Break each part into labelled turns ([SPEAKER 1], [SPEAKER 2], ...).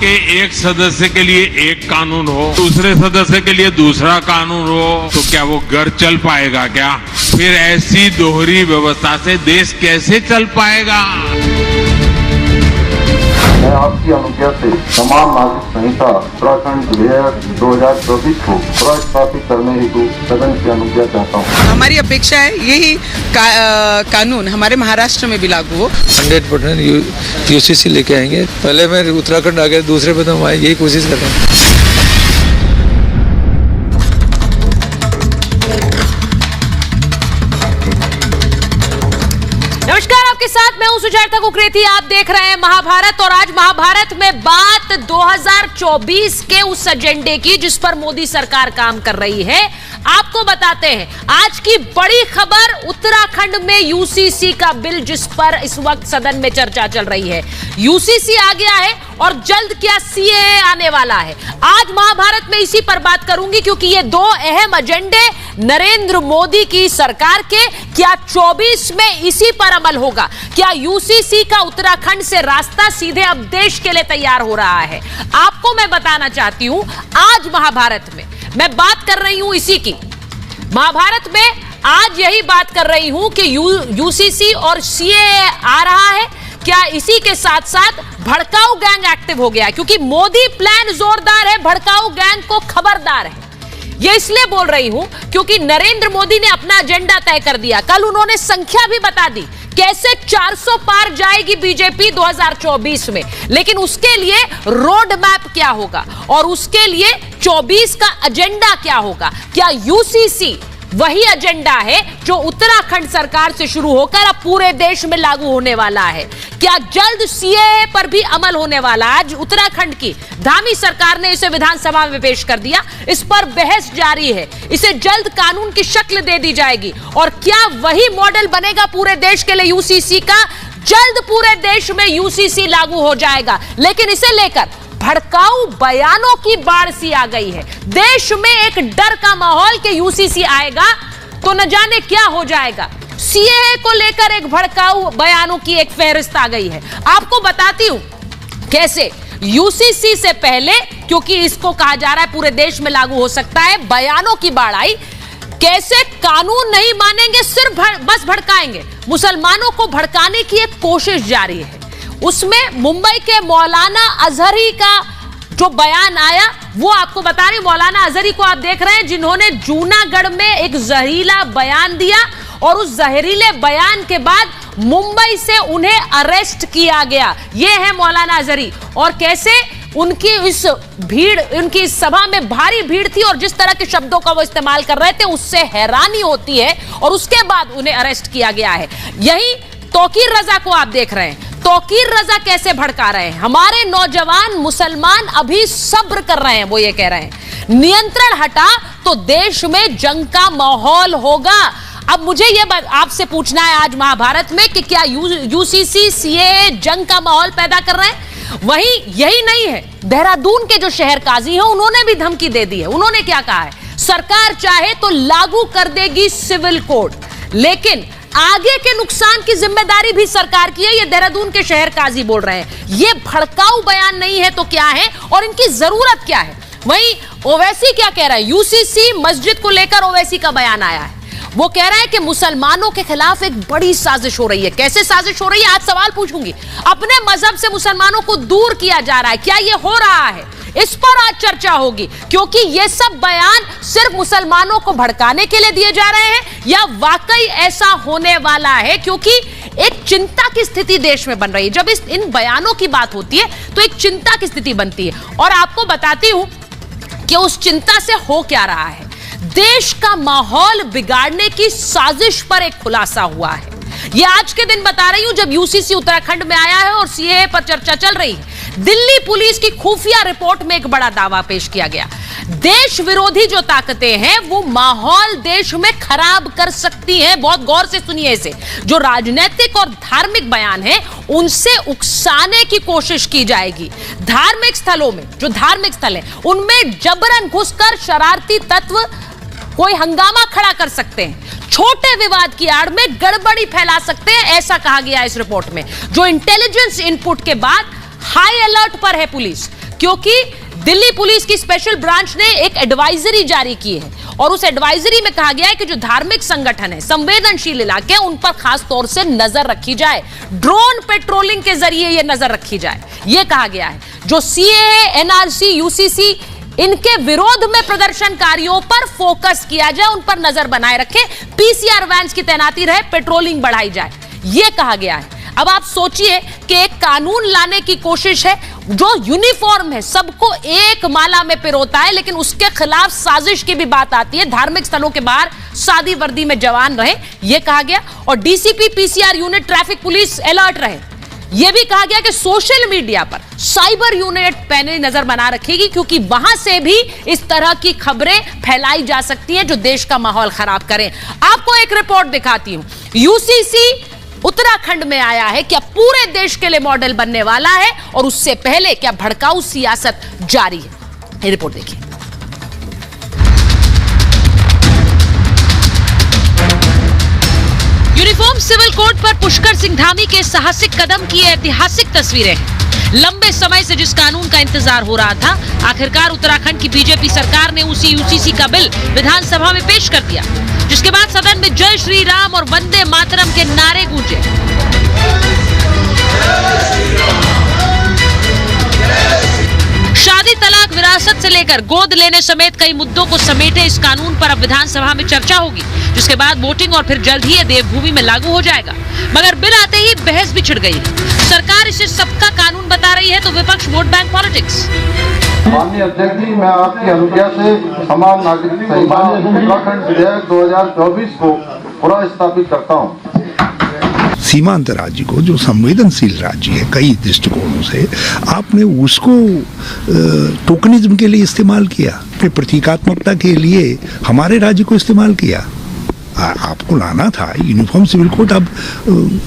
[SPEAKER 1] के एक सदस्य के लिए एक कानून हो, दूसरे सदस्य के लिए दूसरा कानून हो, तो क्या वो घर चल पाएगा क्या? फिर ऐसी दोहरी व्यवस्था से देश कैसे चल पाएगा?
[SPEAKER 2] मैं आपकी अनुज्ञा से समान नागरिक संहिता उत्तराखंड विधेयक 2024 को प्रस्तावित करने हेतु सदन की अनुज्ञा चाहता हूँ।
[SPEAKER 3] हमारी अपेक्षा है यही कानून हमारे महाराष्ट्र में भी लागू हो।
[SPEAKER 4] 100% यूसीसी लेके आएंगे। पहले मैं उत्तराखंड आ गया, दूसरे पे तो हम आए, यही कोशिश कर रहे हैं।
[SPEAKER 5] नमस्कार, आपके साथ मैं हूं सुजाता कुकरेती। आप देख रहे हैं महाभारत और आज महाभारत में बात 2024 के उस एजेंडे की जिस पर मोदी सरकार काम कर रही है। आपको बताते हैं आज की बड़ी खबर, उत्तराखंड में यूसीसी का बिल जिस पर इस वक्त सदन में चर्चा चल रही है। यूसीसी आ गया है और जल्द क्या सीएए आने वाला है। आज महाभारत में इसी पर बात करूंगी क्योंकि ये दो अहम एजेंडे नरेंद्र मोदी की सरकार के, क्या 24 में इसी पर अमल होगा? क्या यूसीसी का उत्तराखंड से रास्ता सीधे अब देश के लिए तैयार हो रहा है? आपको मैं बताना चाहती हूं आज महाभारत में मैं बात कर रही हूं इसी की। महाभारत में आज यही बात कर रही हूं कि यूसीसी और सीएए आ रहा है। क्या इसी के साथ साथ भड़काऊ गैंग एक्टिव हो गया है? क्योंकि मोदी प्लान जोरदार है, भड़काऊ गैंग को खबरदार है। ये इसलिए बोल रही हूं क्योंकि नरेंद्र मोदी ने अपना एजेंडा तय कर दिया। कल उन्होंने संख्या भी बता दी कैसे 400 पार जाएगी बीजेपी 2024 में, लेकिन उसके लिए रोड मैप क्या होगा और उसके लिए 24 का एजेंडा क्या होगा? क्या यूसीसी वही एजेंडा है जो उत्तराखंड सरकार से शुरू होकर अब पूरे देश में लागू होने वाला है? क्या जल्द सीएए पर भी अमल होने वाला? आज उत्तराखंड की धामी सरकार ने इसे विधानसभा में पेश कर दिया, इस पर बहस जारी है। इसे जल्द कानून की शक्ल दे दी जाएगी और क्या वही मॉडल बनेगा पूरे देश के लिए यूसीसी का? जल्द पूरे देश में यूसीसी लागू हो जाएगा, लेकिन इसे लेकर भड़काऊ बयानों की बाढ़ सी आ गई है। देश में एक डर का माहौल कि यूसीसी आएगा तो न जाने क्या हो जाएगा। सीएए को लेकर एक भड़काऊ बयानों की एक फहरिस्त आ गई है। आपको बताती हूं कैसे यूसीसी से पहले, क्योंकि इसको कहा जा रहा है पूरे देश में लागू हो सकता है, बयानों की बाढ़ आई। कैसे कानून नहीं मानेंगे, सिर्फ बस भड़काएंगे। मुसलमानों को भड़काने की एक कोशिश जारी है। उसमें मुंबई के मौलाना अजहरी का जो बयान आया वो आपको बता रही। मौलाना अजहरी को आप देख रहे हैं जिन्होंने जूनागढ़ में एक जहरीला बयान दिया और उस जहरीले बयान के बाद मुंबई से उन्हें अरेस्ट किया गया। ये है मौलाना अजहरी और कैसे उनकी इस भीड़, उनकी इस सभा में भारी भीड़ थी और जिस तरह के शब्दों का वो इस्तेमाल कर रहे थे उससे हैरानी होती है और उसके बाद उन्हें अरेस्ट किया गया है। यही तौकीर रजा को आप देख रहे हैं। तौकीर रजा कैसे भड़का रहे हैं? हमारे नौजवान मुसलमान अभी सब्र कर रहे हैं। वो ये कह रहे हैं नियंत्रण हटा तो देश में जंग का माहौल होगा। अब मुझे ये आपसे पूछना है आज महाभारत में कि क्या यूसीसी सीएए जंग का माहौल पैदा कर रहे हैं? वहीं यही नहीं है, देहरादून के जो शहर काजी हैं उन्होंने भी धमकी दे दी है। उन्होंने क्या कहा है? सरकार चाहे तो लागू कर देगी सिविल कोड, लेकिन आगे के नुकसान की जिम्मेदारी भी सरकार की है। ये देहरादून के शहर काजी बोल रहे हैं। ये भड़काऊ बयान नहीं है तो क्या है और इनकी जरूरत क्या है? वहीं ओवैसी क्या कह रहा है? यूसीसी मस्जिद को लेकर ओवैसी का बयान आया है। वो कह रहा है कि मुसलमानों के खिलाफ एक बड़ी साजिश हो रही है। कैसे साजिश हो रही है? आज सवाल पूछूंगी। अपने मजहब से मुसलमानों को दूर किया जा रहा है, क्या ये हो रहा है? इस पर आज चर्चा होगी क्योंकि ये सब बयान सिर्फ मुसलमानों को भड़काने के लिए दिए जा रहे हैं या वाकई ऐसा होने वाला है? क्योंकि एक चिंता की स्थिति देश में बन रही है। जब इन बयानों की बात होती है तो एक चिंता की स्थिति बनती है और आपको बताती हूं कि उस चिंता से हो क्या रहा है। देश का माहौल बिगाड़ने की साजिश पर एक खुलासा हुआ है। ये आज के दिन बता रही हूं जब यूसीसी उत्तराखंड में आया है और सीएए पर चर्चा चल रही है। दिल्ली पुलिस की खुफिया रिपोर्ट में एक बड़ा दावा पेश किया गया। देश विरोधी जो ताकतें हैं वो माहौल देश में खराब कर सकती हैं। बहुत गौर से सुनिए इसे। जो राजनीतिक और धार्मिक बयान हैं उनसे उकसाने की कोशिश की जाएगी। धार्मिक स्थलों में, जो धार्मिक स्थल हैं उनमें जबरन घुसकर शरारती तत्व कोई हंगामा खड़ा कर सकते हैं, छोटे विवाद की आड़ में गड़बड़ी फैला सकते हैं, ऐसा कहा गया इस रिपोर्ट में। जो इंटेलिजेंस इनपुट के बाद हाई अलर्ट पर है पुलिस। क्योंकि दिल्ली पुलिस की स्पेशल ब्रांच ने एक एडवाइजरी जारी की है और उस एडवाइजरी में कहा गया है कि जो धार्मिक संगठन है, संवेदनशील इलाके, उन पर खास तौर से नजर रखी जाए, ड्रोन पेट्रोलिंग के जरिए यह नजर रखी जाए, यह कहा गया है। जो सीएए, एनआरसी, यूसीसी, इनके विरोध में प्रदर्शनकारियों पर फोकस किया जाए, उन पर नजर बनाए रखे, पीसीआर वैन्स की तैनाती रहे, पेट्रोलिंग बढ़ाई जाए, यह कहा गया है। अब आप सोचिए कि एक कानून लाने की कोशिश है जो यूनिफॉर्म है, सबको एक माला में पिरोता है, लेकिन उसके खिलाफ साजिश की भी बात आती है। धार्मिक स्थलों के बाहर सादी वर्दी में जवान रहे, यह कहा गया, और DCP, PCR unit, traffic police alert रहे। यह भी कहा गया कि सोशल मीडिया पर साइबर यूनिट पैनी नजर बना रखेगी, क्योंकि वहां से भी इस तरह की खबरें फैलाई जा सकती हैं जो देश का माहौल खराब करें। आपको एक रिपोर्ट दिखाती हूं। यूसीसी उत्तराखंड में आया है, क्या पूरे देश के लिए मॉडल बनने वाला है, और उससे पहले क्या भड़काऊ सियासत जारी है? ये रिपोर्ट देखिए। यूनिफॉर्म सिविल कोड पर पुष्कर सिंह धामी के साहसिक कदम की ऐतिहासिक तस्वीरें हैं। लंबे समय से जिस कानून का इंतजार हो रहा था, आखिरकार उत्तराखंड की बीजेपी सरकार ने उसी यूसीसी का बिल विधानसभा में पेश कर दिया, जिसके बाद सदन में जय श्री राम और वंदे मातरम के नारे गूंजे। शादी, तलाक, विरासत से लेकर गोद लेने समेत कई मुद्दों को समेटे इस कानून पर अब विधानसभा में चर्चा होगी, जिसके बाद वोटिंग और फिर जल्द ही ये देवभूमि में लागू हो जाएगा। मगर बिल आते ही बहस भी छिड़ गई। सरकार इसे सबका कानून बता रही है तो विपक्ष वोट बैंक पॉलिटिक्स।
[SPEAKER 2] माननीय अध्यक्ष जी, मैं आपकी अनुज्ञा से समान नागरिक संहिता उत्तराखंड विधेयक 2024 को पुनर्स्थापित करता हूँ।
[SPEAKER 6] सीमांत राज्य को, जो संवेदनशील राज्य है कई दृष्टिकोणों से, आपने उसको टोकनिज्म के लिए इस्तेमाल किया, अपने प्रतीकात्मकता के लिए हमारे राज्य को इस्तेमाल किया। आपको लाना था यूनिफॉर्म सिविल कोड, अब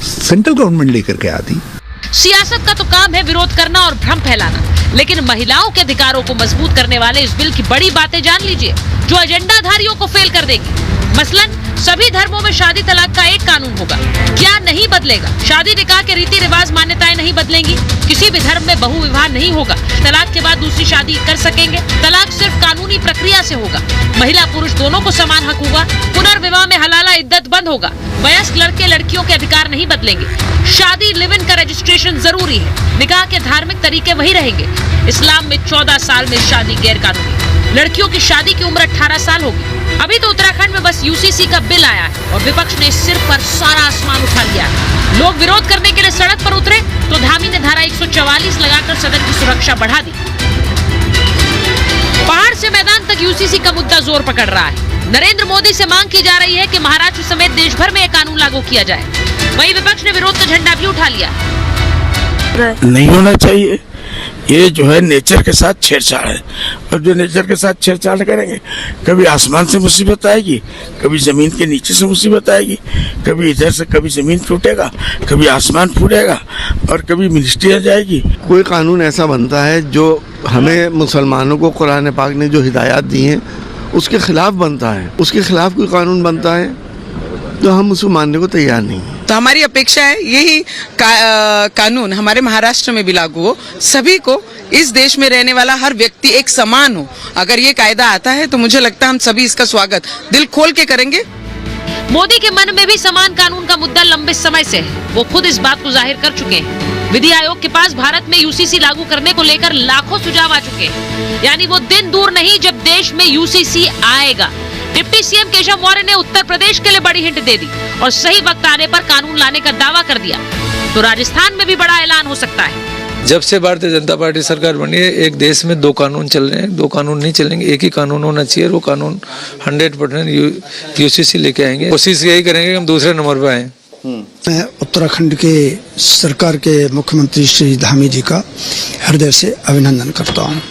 [SPEAKER 6] सेंट्रल गवर्नमेंट लेकर के आती।
[SPEAKER 5] सियासत का तो काम है विरोध करना और भ्रम फैलाना, लेकिन महिलाओं के अधिकारों को मजबूत करने वाले इस बिल की बड़ी बातें जान लीजिए, जो एजेंडाधारियों को फेल कर देगी। मसलन सभी धर्मों में शादी तलाक का एक कानून होगा। क्या नहीं बदलेगा? शादी निकाह के रीति रिवाज, मान्यताएं नहीं बदलेंगी। किसी भी धर्म में बहु विवाह नहीं होगा। तलाक के बाद दूसरी शादी कर सकेंगे। तलाक सिर्फ कानूनी प्रक्रिया से होगा। महिला पुरुष दोनों को समान हक होगा। पुनर्विवाह में हलाला इद्दत बंद होगा। वयस्क लड़के लड़कियों के अधिकार नहीं बदलेंगे। शादी लिव इन का रजिस्ट्रेशन जरूरी है। निकाह के धार्मिक तरीके वही रहेंगे। इस्लाम में 14 साल में शादी गैर कानूनी। लड़कियों की शादी की उम्र 18 साल होगी। अभी तो उत्तराखंड में बस यूसीसी का बिल आया है और विपक्ष ने सिर पर सारा आसमान उठा लिया है। लोग विरोध करने के लिए सड़क पर उतरे तो धामी ने धारा 144 लगाकर सदन की सुरक्षा बढ़ा दी। पहाड़ से मैदान तक यूसीसी का मुद्दा जोर पकड़ रहा है। नरेंद्र मोदी से मांग की जा रही है कि महाराष्ट्र समेत देश भर में यह कानून लागू किया जाए। वहीं विपक्ष ने विरोध का झंडा भी उठा लिया।
[SPEAKER 7] नहीं होना चाहिए, ये जो है नेचर के साथ छेड़छाड़ है, और जो नेचर के साथ छेड़छाड़ करेंगे, कभी आसमान से मुसीबत आएगी, कभी जमीन के नीचे से मुसीबत आएगी, कभी इधर से कभी जमीन टूटेगा, कभी आसमान फूटेगा, और कभी मिनिस्ट्री आ जाएगी।
[SPEAKER 8] कोई कानून ऐसा बनता है जो हमें मुसलमानों को कुरान पाक ने जो हिदायत दी हैं उसके खिलाफ बनता है, उसके खिलाफ कोई कानून बनता है तो हम उसको मानने को तैयार नहीं है।
[SPEAKER 3] तो हमारी अपेक्षा है यही कानून हमारे महाराष्ट्र में भी लागू हो, सभी को, इस देश में रहने वाला हर व्यक्ति एक समान हो। अगर ये कायदा आता है तो मुझे लगता है हम सभी इसका स्वागत दिल खोल के करेंगे।
[SPEAKER 5] मोदी के मन में भी समान कानून का मुद्दा लंबे समय से है। वो खुद इस बात को जाहिर कर चुके हैं। विधि आयोग के पास भारत में यूसीसी लागू करने को लेकर लाखों सुझाव आ चुके हैं। यानी वो दिन दूर नहीं जब देश में यूसीसी आएगा। डिप्टी सीएम केशव मौर्य ने उत्तर प्रदेश के लिए बड़ी हिंट दे दी और सही वक्त आने पर कानून लाने का दावा कर दिया। तो राजस्थान में भी बड़ा ऐलान हो सकता है।
[SPEAKER 4] जब से भारतीय जनता पार्टी सरकार बनी है, एक देश में 2 कानून चल रहे हैं, 2 कानून नहीं चलेंगे, एक ही कानून होना चाहिए। वो कानून 100% यूसीसी लेके आएंगे। कोशिश यही करेंगे कि हम दूसरे नंबर पे आए।
[SPEAKER 9] मैं उत्तराखंड के सरकार के मुख्यमंत्री श्री धामी जी का हृदय से अभिनंदन करता हूँ।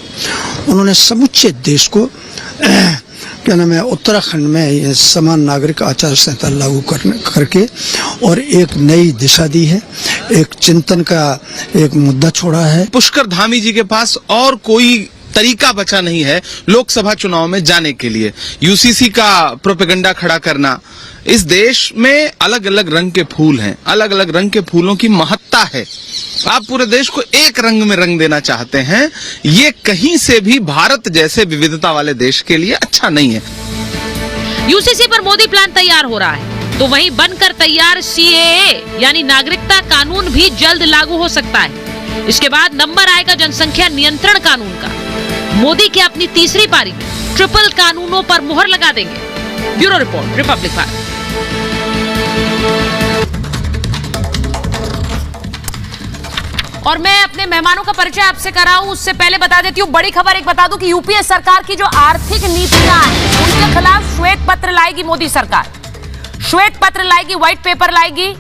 [SPEAKER 9] उन्होंने समूचे देश को क्या नाम है, उत्तराखंड में समान नागरिक आचार संहिता लागू करके और एक नई दिशा दी है, एक चिंतन का एक मुद्दा छोड़ा है।
[SPEAKER 10] पुष्कर धामी जी के पास और कोई तरीका बचा नहीं है लोकसभा चुनाव में जाने के लिए। यूसीसी का प्रोपेगेंडा खड़ा करना, इस देश में अलग अलग रंग के फूल हैं, अलग अलग रंग के फूलों की महत्ता है। आप पूरे देश को एक रंग में रंग देना चाहते हैं, ये कहीं से भी भारत जैसे विविधता वाले देश के लिए अच्छा नहीं है।
[SPEAKER 5] यूसीसी पर मोदी प्लान तैयार हो रहा है, तो वहीं बनकर तैयार सीएए यानी नागरिकता कानून भी जल्द लागू हो सकता है। इसके बाद नंबर आएगा जनसंख्या नियंत्रण कानून का। मोदी क्या अपनी तीसरी पारी में ट्रिपल कानूनों पर मुहर लगा देंगे? Bureau report, Republic Bharat. और मैं अपने मेहमानों का परिचय आपसे कराऊं उससे पहले बता देती हूं, बड़ी खबर एक बता दूं कि यूपीए सरकार की जो आर्थिक नीतियां हैं उनके खिलाफ श्वेत पत्र लाएगी मोदी सरकार। श्वेत पत्र लाएगी, व्हाइट पेपर लाएगी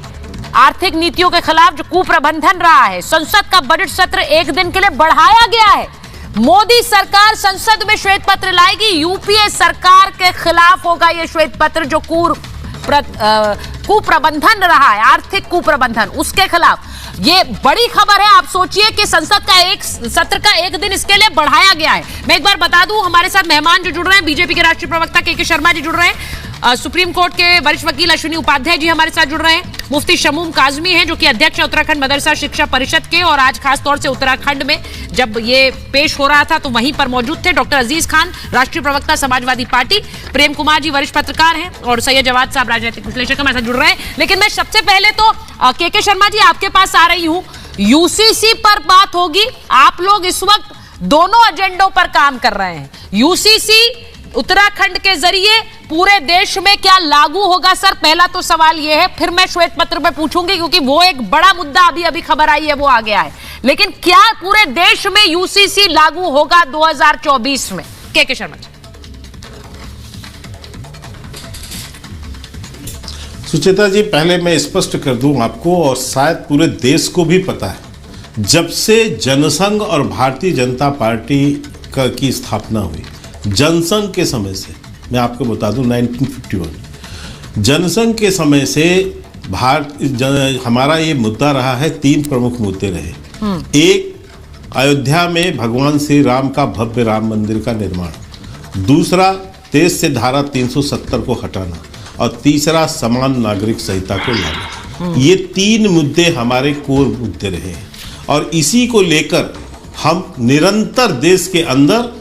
[SPEAKER 5] आर्थिक नीतियों के खिलाफ जो कुप्रबंधन रहा है। संसद का बजट सत्र एक दिन के लिए बढ़ाया गया है। मोदी सरकार संसद में श्वेत पत्र लाएगी, यूपीए सरकार के खिलाफ होगा यह श्वेत पत्र जो कुप्रबंधन रहा है, आर्थिक कुप्रबंधन, उसके खिलाफ। ये बड़ी खबर है। आप सोचिए कि संसद का एक सत्र का एक दिन इसके लिए बढ़ाया गया है। मैं एक बार बता दूं, हमारे साथ मेहमान जो जुड़ रहे हैं, बीजेपी के राष्ट्रीय प्रवक्ता के शर्मा जी जुड़ रहे हैं, सुप्रीम कोर्ट के वरिष्ठ वकील अश्विनी उपाध्याय जी हमारे साथ जुड़ रहे हैं, मुफ्ती शमूम काजमी हैं जो कि अध्यक्ष है उत्तराखंड मदरसा शिक्षा परिषद के, और आज खास तौर से उत्तराखंड में जब ये पेश हो रहा था तो वहीं पर मौजूद थे। डॉक्टर अजीज खान, राष्ट्रीय प्रवक्ता समाजवादी पार्टी, प्रेम कुमार जी वरिष्ठ पत्रकार हैं, और सैयद जवाद साहब राजनीतिक विश्लेषक हमारे साथ जुड़ रहे हैं। लेकिन मैं सबसे पहले तो के शर्मा जी आपके पास आ रही हूं। यूसीसी पर बात होगी, आप लोग इस वक्त दोनों एजेंडों पर काम कर रहे हैं। यूसीसी उत्तराखंड के जरिए पूरे देश में क्या लागू होगा? सर, पहला तो सवाल यह है, फिर मैं श्वेत पत्र पे पूछूंगी क्योंकि वो एक बड़ा मुद्दा अभी खबर आई है, वो आ गया है। लेकिन क्या पूरे देश में यूसीसी लागू होगा 2024 में? के शर्मा जी।
[SPEAKER 11] सुचेता जी, पहले मैं स्पष्ट कर दूं आपको, और शायद पूरे देश को भी पता है, जब से जनसंघ और भारतीय जनता पार्टी की स्थापना हुई, जनसंघ के समय से, मैं आपको बता दूं 1951 जनसंघ के समय से हमारा ये मुद्दा रहा है, 3 प्रमुख मुद्दे रहे। एक, अयोध्या में भगवान श्री राम का भव्य राम मंदिर का निर्माण। दूसरा, देश से धारा 370 को हटाना। और तीसरा, समान नागरिक संहिता को लाना। ये 3 मुद्दे हमारे कोर मुद्दे रहे हैं, और इसी को लेकर हम निरंतर देश के अंदर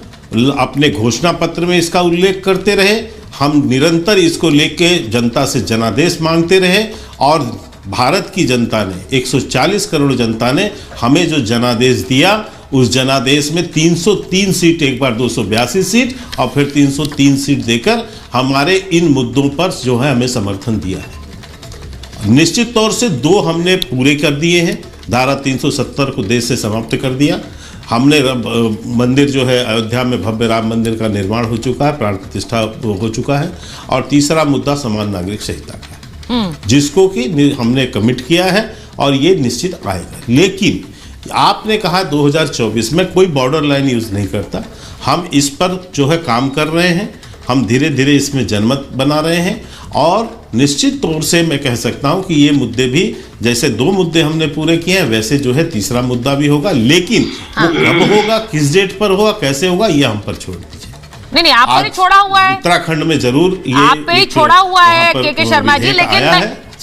[SPEAKER 11] अपने घोषणा पत्र में इसका उल्लेख करते रहे। हम निरंतर इसको लेके जनता से जनादेश मांगते रहे, और भारत की जनता ने, 140 करोड़ जनता ने हमें जो जनादेश दिया, उस जनादेश में 303 सीट, एक बार 282 सीट और फिर 303 सीट देकर हमारे इन मुद्दों पर जो है हमें समर्थन दिया है। निश्चित तौर से 2 हमने पूरे कर दिए हैं। धारा 370 को देश से समाप्त कर दिया हमने। मंदिर जो है अयोध्या में भव्य राम मंदिर का निर्माण हो चुका है, प्राण प्रतिष्ठा हो चुका है। और तीसरा मुद्दा समान नागरिक संहिता का है, जिसको कि हमने कमिट किया है और ये निश्चित आएगा। लेकिन आपने कहा 2024 में कोई बॉर्डर लाइन यूज नहीं करता। हम इस पर जो है काम कर रहे हैं, हम धीरे धीरे इसमें जनमत बना रहे हैं, और निश्चित तौर से मैं कह सकता हूं कि ये मुद्दे भी, जैसे 2 मुद्दे हमने पूरे किए हैं, वैसे जो है तीसरा मुद्दा भी होगा। लेकिन वो कब होगा, किस डेट पर होगा, कैसे होगा, ये हम पर छोड़ दीजिए।
[SPEAKER 5] नहीं, आप पे छोड़ा हुआ है
[SPEAKER 11] उत्तराखंड में, जरूर ये
[SPEAKER 5] आप पे ही छोड़ा हुआ है के शर्मा जी। लेकिन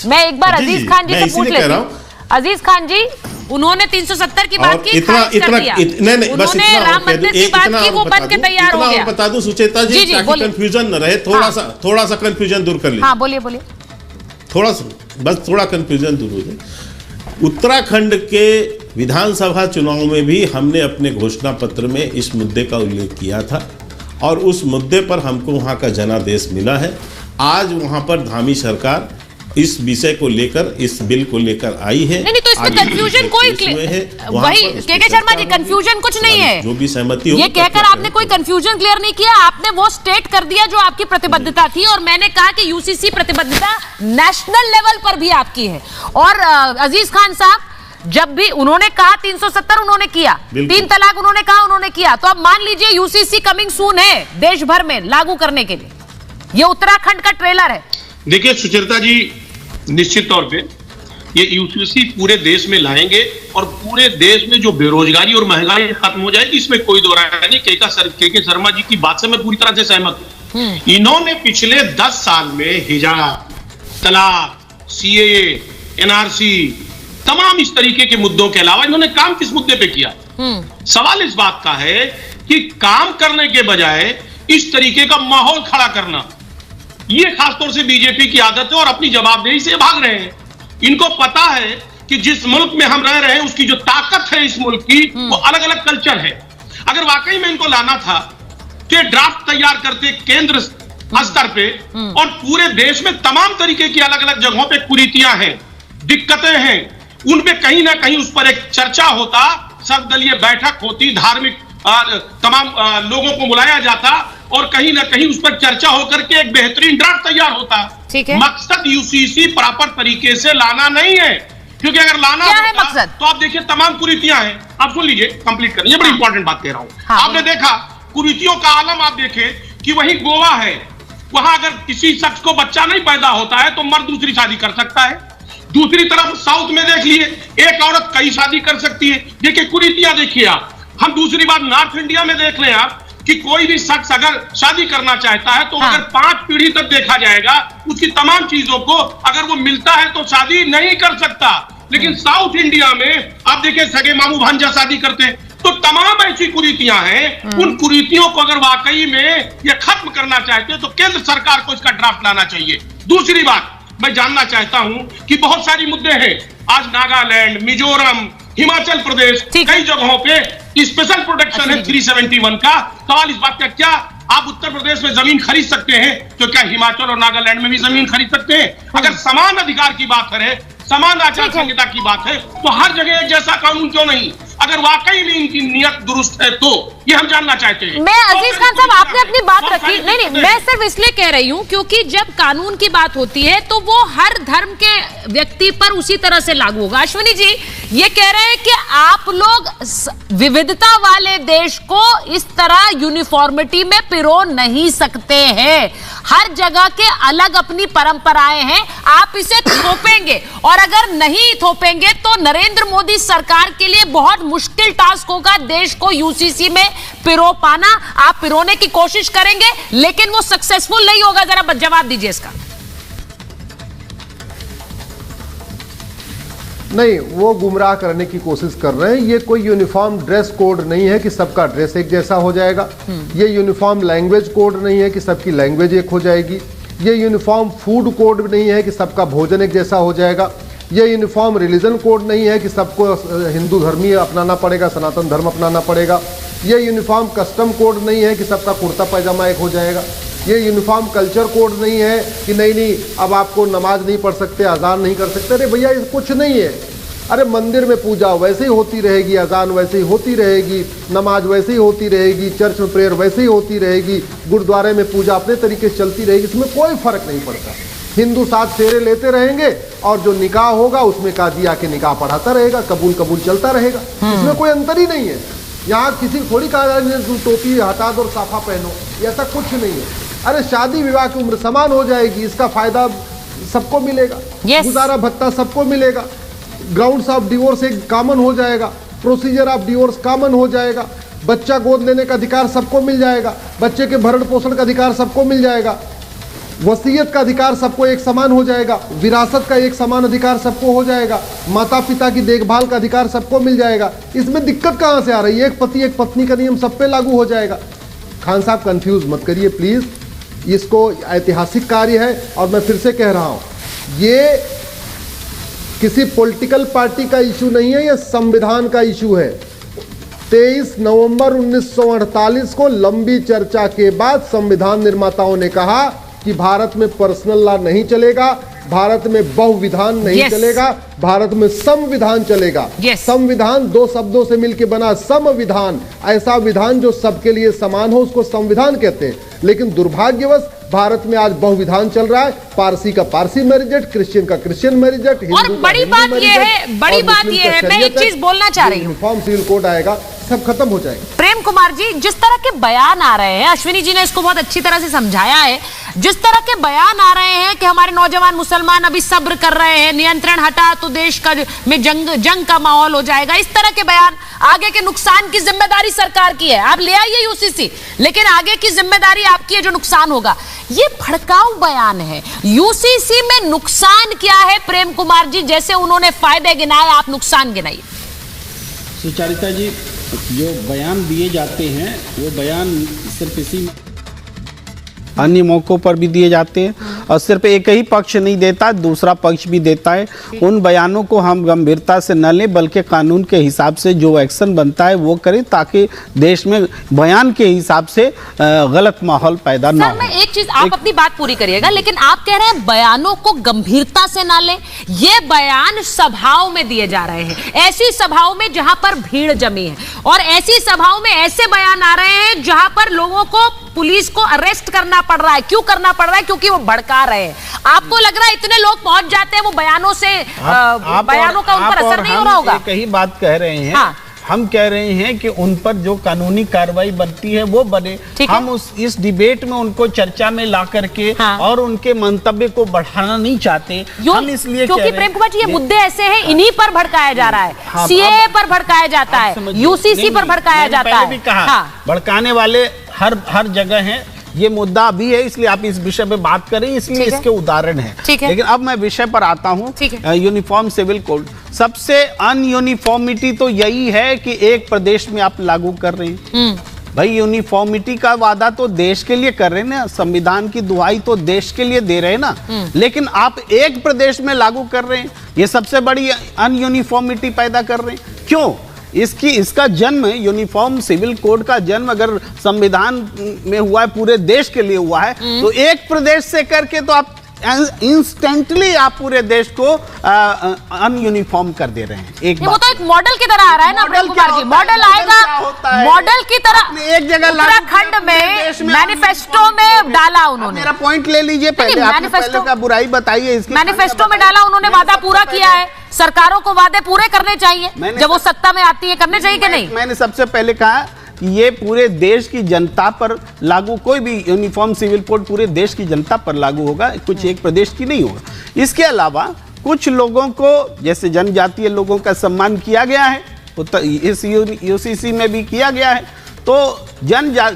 [SPEAKER 5] मैं एक बार अजीज खान जी से पूछ लेती हूँ। अजीज खान जी, उन्होंने 370 की बात की, उन्होंने राम मंदिर की बात की, वो बन के तैयार हो गया।
[SPEAKER 11] बता दूं सुचेता जी, ताकि कंफ्यूजन न रहे, थोड़ा सा कंफ्यूजन दूर कर लीजिए।
[SPEAKER 5] हाँ, बोलिए।
[SPEAKER 11] थोड़ा कंफ्यूजन दूर हो जाए। उत्तराखंड के विधानसभा चुनाव में भी हमने अपने घोषणा पत्र में इस मुद्दे का उल्लेख किया था, और उस मुद्दे पर हमको वहां का जनादेश मिला है। आज वहां पर धामी सरकार इस विषय को लेकर, इस बिल को लेकर आई है।
[SPEAKER 5] नहीं, तो इसमें कंफ्यूजन कोई वही के शर्मा जी, कंफ्यूजन कुछ नहीं है।
[SPEAKER 11] जो भी सहमति हो,
[SPEAKER 5] ये कहकर आपने कोई कंफ्यूजन क्लियर नहीं किया। आपने वो स्टेट कर दिया जो आपकी प्रतिबद्धता थी, और मैंने कहा कि यूसीसी प्रतिबद्धता नेशनल लेवल पर भी आपकी है। और अजीज खान साहब, जब भी उन्होंने कहा 370 उन्होंने किया, 3 तलाक उन्होंने कहा, उन्होंने किया, तो अब मान लीजिए यूसीसी कमिंग सून है देश भर में लागू करने के लिए। ये उत्तराखंड का ट्रेलर है।
[SPEAKER 12] देखिए सुचेता जी, निश्चित तौर पे ये यूसीसी पूरे देश में लाएंगे और पूरे देश में जो बेरोजगारी और महंगाई खत्म हो जाएगी, इसमें कोई दो राय नहीं। के शर्मा जी की बात से मैं पूरी तरह से सहमत हूं। इन्होंने पिछले 10 साल में हिजाब, तलाक, सीएए, एनआरसी, तमाम इस तरीके के मुद्दों के अलावा इन्होंने काम किस मुद्दे पे किया? सवाल इस बात का है कि काम करने के बजाय इस तरीके का माहौल खड़ा करना, ये खासतौर से बीजेपी की आदत है और अपनी जवाबदेही से भाग रहे हैं। इनको पता है कि जिस मुल्क में हम रह रहे हैं उसकी जो ताकत है इस मुल्क की, वो अलग अलग कल्चर है। अगर वाकई में इनको लाना था तो ड्राफ्ट तैयार करते केंद्र स्तर पे और पूरे देश में तमाम तरीके की अलग अलग जगहों पे कुरीतियां हैं, दिक्कतें हैं, उन पे कहीं ना कहीं उस पर एक चर्चा होता, सर्वदलीय बैठक होती, धार्मिक तमाम लोगों को बुलाया जाता और कहीं ना कहीं उस पर चर्चा होकर के एक बेहतरीन ड्राफ्ट तैयार होता।
[SPEAKER 5] ठीक है।
[SPEAKER 12] मकसद यूसीसी प्रॉपर तरीके से लाना नहीं है, क्योंकि अगर लाना होता तो आप देखिए तमाम कुरीतियां हैं। आप सुन लीजिए, कंप्लीट करिए, बड़ी इंपॉर्टेंट बात कह रहा हूं। आपने देखा कुरीतियों का आलम, आप देखें कि वही गोवा है, वहां अगर किसी शख्स को बच्चा नहीं पैदा होता है तो मर्द दूसरी शादी कर सकता है। दूसरी तरफ साउथ में देख लिए, एक औरत कई शादी कर सकती है। देखिए कुरीतियां देखिए आप। हम दूसरी बात नॉर्थ इंडिया में देख लें आप कि कोई भी शख्स अगर शादी करना चाहता है तो अगर 5 पीढ़ी तक देखा जाएगा, उसकी तमाम चीजों को अगर वो मिलता है तो शादी नहीं कर सकता। लेकिन साउथ इंडिया में आप देखिए सगे मामू भांजा शादी करते हैं। तो तमाम ऐसी कुरीतियां हैं, उन कुरीतियों को अगर वाकई में ये खत्म करना चाहते हैं तो केंद्र सरकार को इसका ड्राफ्ट लाना चाहिए। दूसरी बात मैं जानना चाहता हूं कि बहुत सारी मुद्दे हैं, आज नागालैंड, मिजोरम, हिमाचल प्रदेश, कई जगहों पे स्पेशल प्रोटेक्शन है 371 का। सवाल इस बात का, क्या आप उत्तर प्रदेश में जमीन खरीद सकते हैं तो क्या हिमाचल और नागालैंड में भी जमीन खरीद सकते हैं? अगर समान अधिकार की बात करें, समान आचार संहिता की बात है, तो हर जगह एक जैसा कानून क्यों नहीं? अगर वाकई में इनकी नियत दुरुस्त है तो ये हम जानना चाहते हैं।
[SPEAKER 5] मैं अजीज खान साहब, आपने अपनी बात रखी। नहीं, मैं सिर्फ इसलिए कह रही हूं क्योंकि जब कानून की बात होती है तो वो हर धर्म के व्यक्ति पर उसी तरह से लागू होगा। अश्विनी जी ये कह रहे हैं कि आप लोग विविधता वाले देश को इस तरह यूनिफॉर्मिटी में पिरो नहीं सकते हैं। हर जगह के अलग अपनी परंपराएं हैं, आप इसे थोपेंगे और अगर नहीं थोपेंगे तो नरेंद्र मोदी सरकार के लिए बहुत मुश्किल टास्क होगा देश को यूसीसी में पिरो पाना। आप पिरोने की कोशिश करेंगे लेकिन वो सक्सेसफुल नहीं होगा। जरा जवाब दीजिए इसका।
[SPEAKER 13] नहीं, वो गुमराह करने की कोशिश कर रहे हैं। ये कोई यूनिफॉर्म ड्रेस कोड नहीं है कि सबका ड्रेस एक जैसा हो जाएगा। ये यूनिफॉर्म लैंग्वेज कोड नहीं है कि सबकी लैंग्वेज एक हो जाएगी। ये यूनिफॉर्म फूड कोड नहीं है कि सबका भोजन एक जैसा हो जाएगा। ये यूनिफॉर्म रिलीजन कोड नहीं है कि सबको हिंदू धर्म ही अपनाना पड़ेगा, सनातन धर्म अपनाना पड़ेगा। ये यूनिफॉर्म कस्टम कोड नहीं है कि सबका कुर्ता पैजामा एक हो जाएगा। ये यूनिफॉर्म कल्चर कोड नहीं है कि नहीं अब आपको नमाज नहीं पढ़ सकते, अजान नहीं कर सकते। अरे भैया ये कुछ नहीं है। अरे मंदिर में पूजा वैसे ही होती रहेगी, अजान वैसे ही होती रहेगी, नमाज वैसे ही होती रहेगी, चर्च में प्रेयर वैसे ही होती रहेगी, गुरुद्वारे में पूजा अपने तरीके से चलती रहेगी। इसमें कोई फर्क नहीं पड़ता। हिंदू 7 फेरे लेते रहेंगे और जो निकाह होगा उसमें काजी आके निकाह पढ़ाता रहेगा, कबूल कबूल चलता रहेगा। इसमें कोई अंतर ही नहीं है। यहाँ किसी थोड़ी कहा तुम टोपी हटा दो और साफा पहनो, ऐसा कुछ नहीं है। अरे शादी विवाह की उम्र समान हो जाएगी, इसका फायदा सबको मिलेगा। गुजारा भत्ता सबको मिलेगा। ग्राउंड्स ऑफ डिवोर्स एक कॉमन हो जाएगा, प्रोसीजर ऑफ डिवोर्स कॉमन हो जाएगा। बच्चा गोद लेने का अधिकार सबको मिल जाएगा, बच्चे के भरण पोषण का अधिकार सबको मिल जाएगा, वसीयत का अधिकार सबको एक समान हो जाएगा, विरासत का एक समान अधिकार सबको हो जाएगा, माता पिता की देखभाल का अधिकार सबको मिल जाएगा। इसमें दिक्कत कहाँ से आ रही है? एक पति एक पत्नी का नियम सब पे लागू हो जाएगा। खान साहब कंफ्यूज मत करिए प्लीज, इसको ऐतिहासिक कार्य है और मैं फिर से कह रहा हूँ ये किसी पॉलिटिकल पार्टी का इशू नहीं है, यह संविधान का इशू है। 23 नवंबर 1948 को लंबी चर्चा के बाद संविधान निर्माताओं ने कहा कि भारत में पर्सनल लॉ नहीं चलेगा, भारत में बहुविधान नहीं चलेगा, भारत में संविधान चलेगा। संविधान 2 शब्दों से मिलकर बना संविधान, ऐसा विधान जो सबके लिए समान हो उसको संविधान कहते हैं। लेकिन दुर्भाग्यवश भारत में आज बहुविधान चल रहा है। पारसी का पारसी मैरिज एक्ट, क्रिश्चियन का क्रिश्चियन मैरिज एक्ट,
[SPEAKER 5] और बड़ी बात यह है, मैं एक चीज बोलना चाह रही हूँ।
[SPEAKER 13] यूनिफॉर्म सिविल कोड आएगा सब खत्म हो जाएगा।
[SPEAKER 5] प्रेम कुमार जी, जिस तरह के बयान आ रहे हैं, अश्विनी जी ने इसको बहुत अच्छी तरह से समझाया है, जिस तरह के बयान आ रहे हैं कि हमारे नौजवान मुसलमान अभी सब्र कर रहे हैं, नियंत्रण हटा तो देश का में जंग का माहौल हो जाएगा, इस तरह के बयान, आगे के नुकसान की जिम्मेदारी सरकार की है, आप ले आइए यूसीसी, लेकिन आगे की जिम्मेदारी आपकी है जो नुकसान होगा, ये भड़काऊ बयान है। यूसीसी में नुकसान क्या है प्रेम कुमार जी? जैसे उन्होंने फायदे गिनाए, आप नुकसान गिनाइए।
[SPEAKER 14] सुचारिता जी, जो बयान दिए जाते हैं वो बयान सिर्फ इसी अन्य मौकों पर भी दिए जाते हैं और सिर्फ एक ही पक्ष नहीं देता, दूसरा पक्ष भी देता है। उन बयानों को हम गंभीरता से न लें, बल्कि कानून के हिसाब से जो एक्शन बनता है वो करें, ताकि देश में बयान के हिसाब से गलत माहौल पैदा ना हो।
[SPEAKER 5] मैं एक चीज, आप अपनी बात पूरी करिएगा, लेकिन आप कह रहे हैं बयानों को गंभीरता से ना लें। ये बयान सभाओं में दिए जा रहे हैं, ऐसी सभाओं में जहां पर भीड़ जमी है, और ऐसी सभाओं में ऐसे बयान आ रहे हैं जहां पर लोगों को, पुलिस को अरेस्ट करना पड़ रहा है। क्यों करना पड़ रहा है? क्योंकि वो भड़का रहे हैं। आपको लग रहा है इतने लोग पहुंच जाते हैं, वो बयानों से बयानों का उन पर असर नहीं हो रहा होगा?
[SPEAKER 14] एक ही बात कह रहे हैं। हाँ। हम कह रहे हैं कि उन पर जो कानूनी कार्रवाई बनती है वो बने। हम इस डिबेट में उनको चर्चा में ला करके और उनके मंतव्य को बढ़ाना नहीं चाहते। हम इसलिए
[SPEAKER 5] क्योंकि प्रेम कुमार जी, ये मुद्दे ऐसे हैं, इन्हीं पर भड़काया जा रहा है, सीएए पर भड़काया जाता है, यूसीसी पर भड़काया जाता है।
[SPEAKER 14] भड़काने वाले हर जगह हैं। ये मुद्दा भी है, इसलिए आप इस विषय पे बात करें, इसलिए इसके उदाहरण हैं। लेकिन अब मैं विषय पर आता हूँ। यूनिफॉर्म सिविल कोड, सबसे अनयूनिफॉर्मिटी तो यही है कि एक प्रदेश में आप लागू कर रहे हैं। भाई, यूनिफॉर्मिटी का वादा तो देश के लिए कर रहे हैं ना, संविधान की दुहाई तो देश के लिए दे रहे हैं ना, लेकिन आप एक प्रदेश में लागू कर रहे हैं, ये सबसे बड़ी अनयूनिफॉर्मिटी पैदा कर रहे हैं। क्यों? इसका जन्म, यूनिफॉर्म सिविल कोड का जन्म अगर संविधान में हुआ है, पूरे देश के लिए हुआ है, तो एक प्रदेश से करके तो आप इंस्टेंटली आप पूरे देश को अनयूनिफॉर्म कर दे रहे हैं।
[SPEAKER 5] वो तो एक मॉडल की तरह आ रहा है ना प्रेम कुमार जी, मॉडल आएगा, मॉडल की तरह एक जगह उत्तराखंड में मैनिफेस्टो में डाला उन्होंने।
[SPEAKER 14] मेरा पॉइंट ले लीजिए, मैनिफेस्टो का बुराई बताइए।
[SPEAKER 5] मैनिफेस्टो में डाला उन्होंने, वादा पूरा किया है। सरकारों को वादे पूरे करने चाहिए, जब वो सत्ता में आती है, करने चाहिए कि नहीं?
[SPEAKER 14] मैंने सबसे पहले कहा ये पूरे देश की जनता पर लागू, कोई भी यूनिफॉर्म सिविल कोड पूरे देश की जनता पर लागू होगा, कुछ एक प्रदेश की नहीं होगा। इसके अलावा कुछ लोगों को, जैसे जनजातीय लोगों का सम्मान किया गया है, इस यूसीसी में भी किया गया है, तो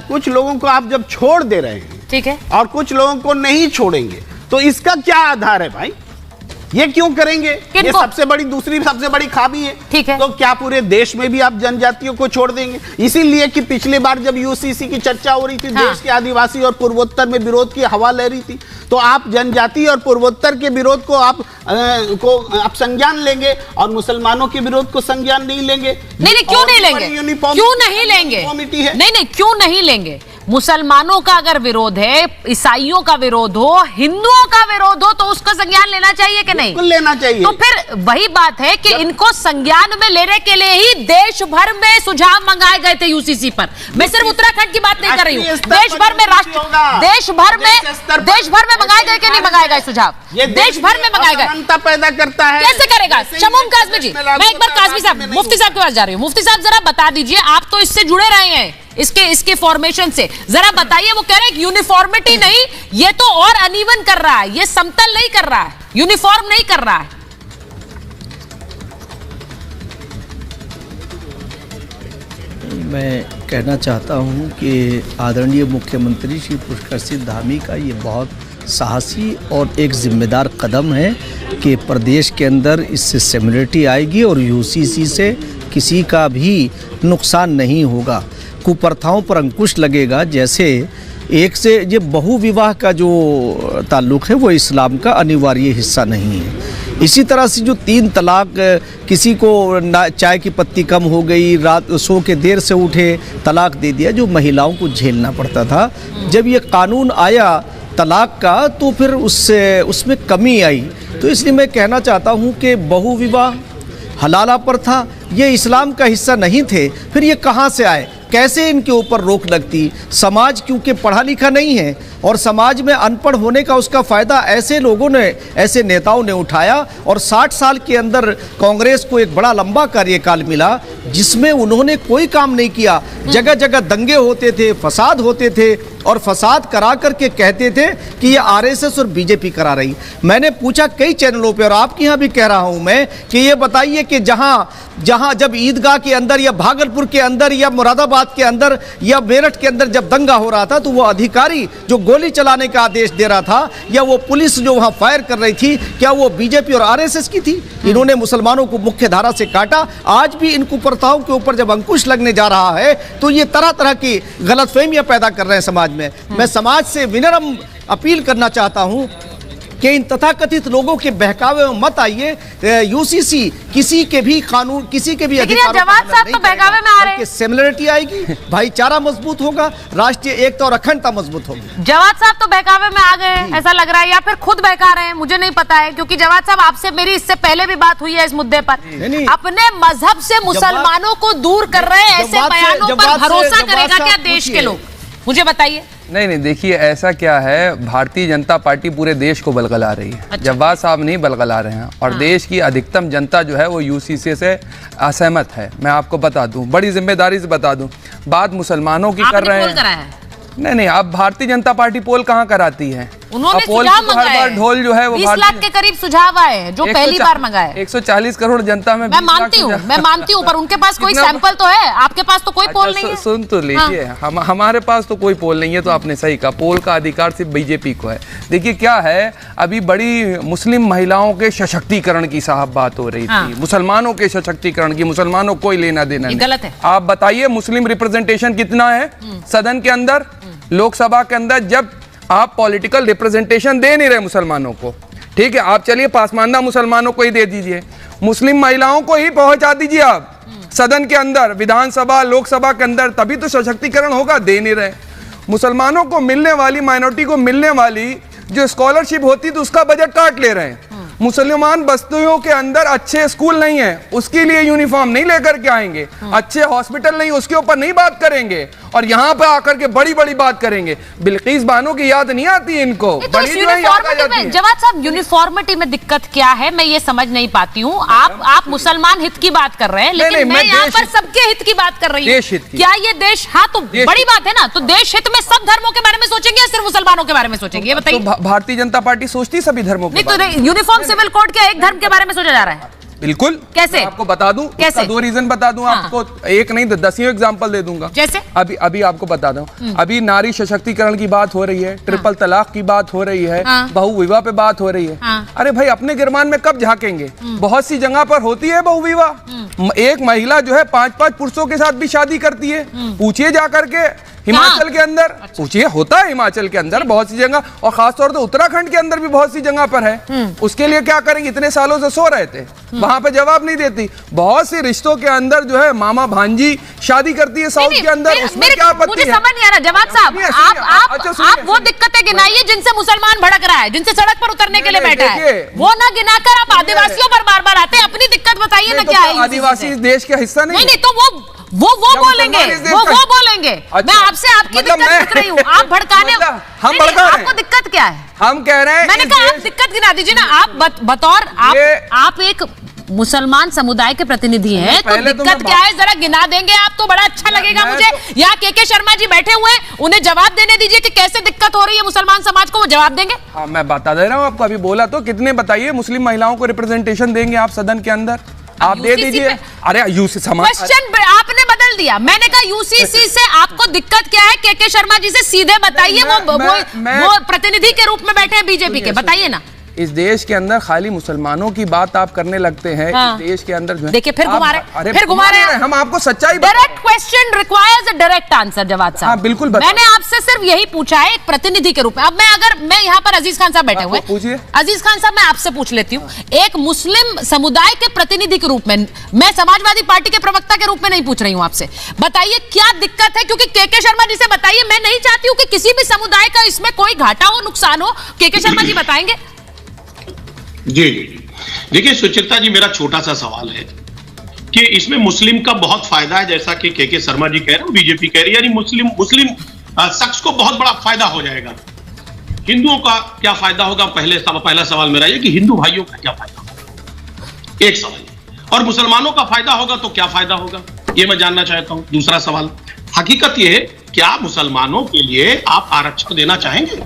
[SPEAKER 14] कुछ लोगों को आप जब छोड़ दे रहे हैं,
[SPEAKER 5] ठीक है,
[SPEAKER 14] और कुछ लोगों को नहीं छोड़ेंगे, तो इसका क्या आधार है भाई? ये क्यों करेंगे? ये सबसे बड़ी खामी है।
[SPEAKER 5] ठीक है,
[SPEAKER 14] तो क्या पूरे देश में भी आप जनजातियों को छोड़ देंगे? इसीलिए कि पिछली बार जब यूसीसी की चर्चा हो रही थी, देश के आदिवासी और पूर्वोत्तर में विरोध की हवा लह रही थी, तो आप जनजाति और पूर्वोत्तर के विरोध को आप संज्ञान लेंगे और मुसलमानों के विरोध को संज्ञान नहीं लेंगे?
[SPEAKER 5] नहीं, क्यों नहीं लेंगे? क्यों नहीं लेंगे? नहीं, क्यों नहीं लेंगे? मुसलमानों का अगर विरोध है, ईसाइयों का विरोध हो, हिंदुओं का विरोध हो, तो उसका संज्ञान लेना चाहिए कि नहीं?
[SPEAKER 14] बिल्कुल लेना चाहिए।
[SPEAKER 5] तो फिर वही बात है कि इनको संज्ञान में लेने के लिए ही देश भर में सुझाव मंगाए गए थे यूसीसी पर। मैं सिर्फ उत्तराखंड की बात नहीं कर रही हूँ, देश भर में देश भर में मंगाए गए कि नहीं मंगाए गए सुझाव? देश भर में मंगाए गए।
[SPEAKER 14] पैदा करता है,
[SPEAKER 5] कैसे करेगा? शमूम काज़मी जी, मैं एक बार काज़मी साहब, मुफ्ती साहब के पास जा रही हूँ। मुफ्ती साहब, जरा बता दीजिए, आप तो इससे जुड़े रहे हैं, इसके फॉर्मेशन से, जरा बताइए। वो कह रहे हैं यूनिफॉर्मिटी नहीं, ये तो और अनइवन कर रहा है, ये समतल नहीं कर रहा है, यूनिफॉर्म नहीं कर रहा है।
[SPEAKER 15] मैं कहना चाहता हूं कि आदरणीय मुख्यमंत्री श्री पुष्कर सिंह धामी का ये बहुत साहसी और एक जिम्मेदार कदम है कि प्रदेश के अंदर इससे सिमिलरिटी आएगी और यूसीसी से किसी का भी नुकसान नहीं होगा, कुप्रथाओं पर अंकुश लगेगा। जैसे एक से ये बहु विवाह का जो ताल्लुक़ है वो इस्लाम का अनिवार्य हिस्सा नहीं है। इसी तरह से जो 3 तलाक, किसी को चाय की पत्ती कम हो गई, रात सो के देर से उठे, तलाक दे दिया, जो महिलाओं को झेलना पड़ता था। जब ये कानून आया तलाक का, तो फिर उसमें कमी आई। तो इसलिए मैं कहना चाहता हूँ कि बहु विवाह, हलाला प्रथा, ये इस्लाम का हिस्सा नहीं थे, फिर ये कहाँ से आए? कैसे इनके ऊपर रोक लगती। समाज क्योंकि पढ़ा लिखा नहीं है और समाज में अनपढ़ होने का उसका फायदा ऐसे लोगों ने, ऐसे नेताओं ने उठाया और 60 साल के अंदर कांग्रेस को एक बड़ा लंबा कार्यकाल मिला जिसमें उन्होंने कोई काम नहीं किया। जगह जगह दंगे होते थे, फसाद होते थे और फसाद करा करके कहते थे कि ये आरएसएस और बीजेपी करा रही। मैंने पूछा कई चैनलों पे और आपके यहाँ भी कह रहा हूं मैं कि ये बताइए कि जहां जब ईदगाह के अंदर या भागलपुर के अंदर या मुरादाबाद के अंदर या मेरठ के अंदर जब दंगा हो रहा था तो वो अधिकारी जो गोली चलाने का आदेश दे रहा था या वो पुलिस जो वहां फायर कर रही थी, क्या वो बीजेपी और आरएसएस की थी? इन्होंने मुसलमानों को मुख्य धारा से काटा। आज भी इन कुप्रथाओं के ऊपर जब अंकुश लगने जा रहा है तो ये तरह तरह की गलतफहमियां पैदा कर रहे हैं समाज में। मैं समाज से विनम्र अपील करना चाहता हूं कि इन तथाकथित लोगों के बहकावे में मत आइए। यूसीसी किसी के भी कानून, किसी के भी अधिकारों
[SPEAKER 5] जवाब साहब तो बहकावे में आ रहे हैं।
[SPEAKER 15] सिमिलरिटी आएगी, भाईचारा मजबूत होगा, राष्ट्रीय एकता और अखंडता मजबूत होगी।
[SPEAKER 5] जवाद साहब तो बहकावे में आ गए हैं ऐसा लग रहा है, या फिर खुद बहका रहे हैं, मुझे नहीं पता है, क्योंकि जवाद साहब आपसे मेरी इससे पहले भी बात हुई है इस मुद्दे पर। अपने मजहब से मुसलमानों को दूर कर रहे हैं, ऐसे बयानों पर भरोसा करेगा क्या देश के लोग? मुझे बताइए।
[SPEAKER 16] नहीं, देखिए ऐसा क्या है, भारतीय जनता पार्टी पूरे देश को बलगला रही है। अच्छा। जवाद साहब नहीं बलगला रहे हैं और देश की अधिकतम जनता जो है वो यूसीसी से असहमत है। मैं आपको बता दूं, बड़ी जिम्मेदारी से बता दूं, बात मुसलमानों की कर रहे हैं। नहीं, अब भारतीय जनता पार्टी पोल कहाँ कराती है?
[SPEAKER 5] उन्होंने सुझाव मंगाए,
[SPEAKER 16] ढोल जो है वो
[SPEAKER 5] 20 लाख के करीब सुझाव आए जो पहली बार मंगाए।
[SPEAKER 16] 140 करोड़ जनता में
[SPEAKER 5] मैं मानती हूँ, पर उनके पास कोई सैंपल तो है, आपके पास तो कोई पोल नहीं है।
[SPEAKER 16] सुन तो लीजिए, हमारे पास तो कोई पोल नहीं है, तो आपने सही कहा, पोल का अधिकार सिर्फ बीजेपी को है। देखिए क्या है, अभी बड़ी मुस्लिम महिलाओं के सशक्तिकरण की साहब बात हो रही थी, मुसलमानों के सशक्तिकरण की, मुसलमानों को कोई लेना देना नहीं।
[SPEAKER 5] गलत है।
[SPEAKER 16] आप बताइए मुस्लिम रिप्रेजेंटेशन कितना है सदन के अंदर, लोकसभा के अंदर, जब आप पॉलिटिकल रिप्रेजेंटेशन दे नहीं रहे मुसलमानों को। ठीक है, आप चलिए पासमानदा मुसलमानों को ही दे दीजिए, मुस्लिम महिलाओं को ही पहुंचा दीजिए आप सदन के अंदर, विधानसभा लोकसभा के अंदर, तभी तो सशक्तिकरण होगा। दे नहीं रहे। मुसलमानों को मिलने वाली, माइनॉरिटी को मिलने वाली जो स्कॉलरशिप होती तो उसका बजट काट ले रहे हैं। मुसलमान बस्तियों के अंदर अच्छे स्कूल नहीं है, उसके लिए यूनिफॉर्म नहीं लेकर के आएंगे, अच्छे हॉस्पिटल नहीं, उसके ऊपर नहीं बात करेंगे, और यहाँ पे आकर के बड़ी बड़ी बात करेंगे। बिल्किस बानो की याद नहीं आती इनको, बड़ी जो है याद आ जाती है।
[SPEAKER 5] जवाद साहब, यूनिफॉर्मिटी में दिक्कत क्या है, मैं ये समझ नहीं पाती हूँ। आप मुसलमान हित की बात कर रहे हैं, लेकिन मैं यहाँ पर सबके हित की बात कर रही हूँ। क्या ये देश, हाँ तो बड़ी बात है ना, तो देश हित में सब धर्मों के बारे में सोचेंगे या सिर्फ मुसलमानों के बारे में सोचेंगे, ये बताइए।
[SPEAKER 16] भारतीय जनता पार्टी सोचती सभी धर्मों के बारे में।
[SPEAKER 5] यूनिफॉर्म सिविल कोड के एक धर्म के बारे में सोचा जा रहा है?
[SPEAKER 16] बिल्कुल।
[SPEAKER 5] कैसे?
[SPEAKER 16] आपको बता दूं, कैसे? 2 रीजन बता दूं आपको, एक नहीं 10 एग्जांपल दे दूंगा।
[SPEAKER 5] जैसे
[SPEAKER 16] अभी आपको बता दूं, अभी नारी सशक्तिकरण की बात हो रही है, ट्रिपल तलाक की बात हो रही है, बहुविवाह पे बात हो रही है। अरे भाई, अपने गिरमान में कब झांकेंगे? बहुत सी जगह पर होती है बहुविवाह। एक महिला जो है 5-5 पुरुषों के साथ भी शादी करती है। पूछिए जाकर के हिमाचल के अंदर, पूछिए, होता है हिमाचल के अंदर बहुत सी जगह, और खासतौर से उत्तराखंड के अंदर भी बहुत सी जगह पर है। उसके लिए क्या करेंगे? इतने सालों से सो रहे थे, वहां पे जवाब नहीं देती। बहुत से रिश्तों के अंदर जो है मामा भांजी शादी करती है साउथ के अंदर, उसमें क्या आपत्ति है?
[SPEAKER 5] समझ नहीं आ रहा जवाद साहब, आप वो दिक्कतें गिनाइए जिनसे मुसलमान भड़क रहा है, जिनसे सड़क पर उतरने के लिए बैठा है, वो ना गिनाकर आप आदिवासियों पर बार बार आते हैं। अपनी दिक्कत बताइए ना, क्या है?
[SPEAKER 16] आदिवासी इस देश का हिस्सा नहीं,
[SPEAKER 5] तो वो बोलेंगे, वो बोलेंगे। मैं आपसे आपकी दिक्कत पूछ रही हूँ, आप भड़काने,
[SPEAKER 16] हम भड़का रहे हैं।
[SPEAKER 5] आपको दिक्कत क्या है?
[SPEAKER 16] हम कह रहे हैं,
[SPEAKER 5] मैंने कहा आप दिक्कत गिना दीजिए ना। आप बतौर आप एक मुसलमान समुदाय के प्रतिनिधि हैं, तो दिक्कत क्या है जरा गिना देंगे आप तो बड़ा अच्छा लगेगा मुझे। यहाँ के शर्मा जी बैठे हुए हैं, उन्हें जवाब देने दीजिए कि कैसे दिक्कत हो रही है मुसलमान समाज को, वो जवाब देंगे।
[SPEAKER 16] हाँ, मैं बता दे रहा हूँ आपको, अभी बोला तो कितने बताइए मुस्लिम महिलाओं को रिप्रेजेंटेशन देंगे आप सदन के अंदर? आप दे दीजिए। अरे
[SPEAKER 5] क्वेश्चन आपने बदल दिया, मैंने कहा यूसीसी से आपको दिक्कत क्या है? के शर्मा जी से सीधे बताइए, वो प्रतिनिधि के रूप में बैठे हैं बीजेपी के, बताइए ना।
[SPEAKER 16] इस देश के अंदर खाली मुसलमानों की बात आप करने लगते हैं। इस देश के अंदर जो है,
[SPEAKER 5] देखिए फिर घुमा रहे हैं।
[SPEAKER 16] हम आपको सच्चाई,
[SPEAKER 5] direct question requires a direct answer. Jawad साहब,
[SPEAKER 16] बिल्कुल
[SPEAKER 5] मैंने आपसे सिर्फ यही पूछा है एक प्रतिनिधि के रूप में। अब मैं यहाँ पर अजीज खान साहब बैठे हुए,
[SPEAKER 16] पूछिए।
[SPEAKER 5] अजीज खान साहब, मैं आपसे पूछ लेती हूँ, एक मुस्लिम समुदाय के प्रतिनिधि के रूप में, मैं समाजवादी पार्टी के प्रवक्ता के रूप में नहीं पूछ रही हूँ आपसे, बताइए क्या दिक्कत है? क्योंकि के शर्मा जी से बताइए, मैं नहीं चाहती हूँ कि किसी भी समुदाय का इसमें कोई घाटा हो, नुकसान हो। के शर्मा जी बताएंगे।
[SPEAKER 12] जी, देखिए सुचित्रा जी, मेरा छोटा सा सवाल है कि इसमें मुस्लिम का बहुत फायदा है, जैसा कि के शर्मा जी कह रहे हैं, बीजेपी कह रही है, यानी मुस्लिम शख्स को बहुत बड़ा फायदा हो जाएगा। हिंदुओं का क्या फायदा होगा? पहला सवाल मेरा ये कि हिंदू भाइयों का क्या फायदा होगा, एक सवाल। और मुसलमानों का फायदा होगा तो क्या फायदा होगा, ये मैं जानना चाहता हूं। दूसरा सवाल, हकीकत ये है, क्या मुसलमानों के लिए आप आरक्षण देना चाहेंगे?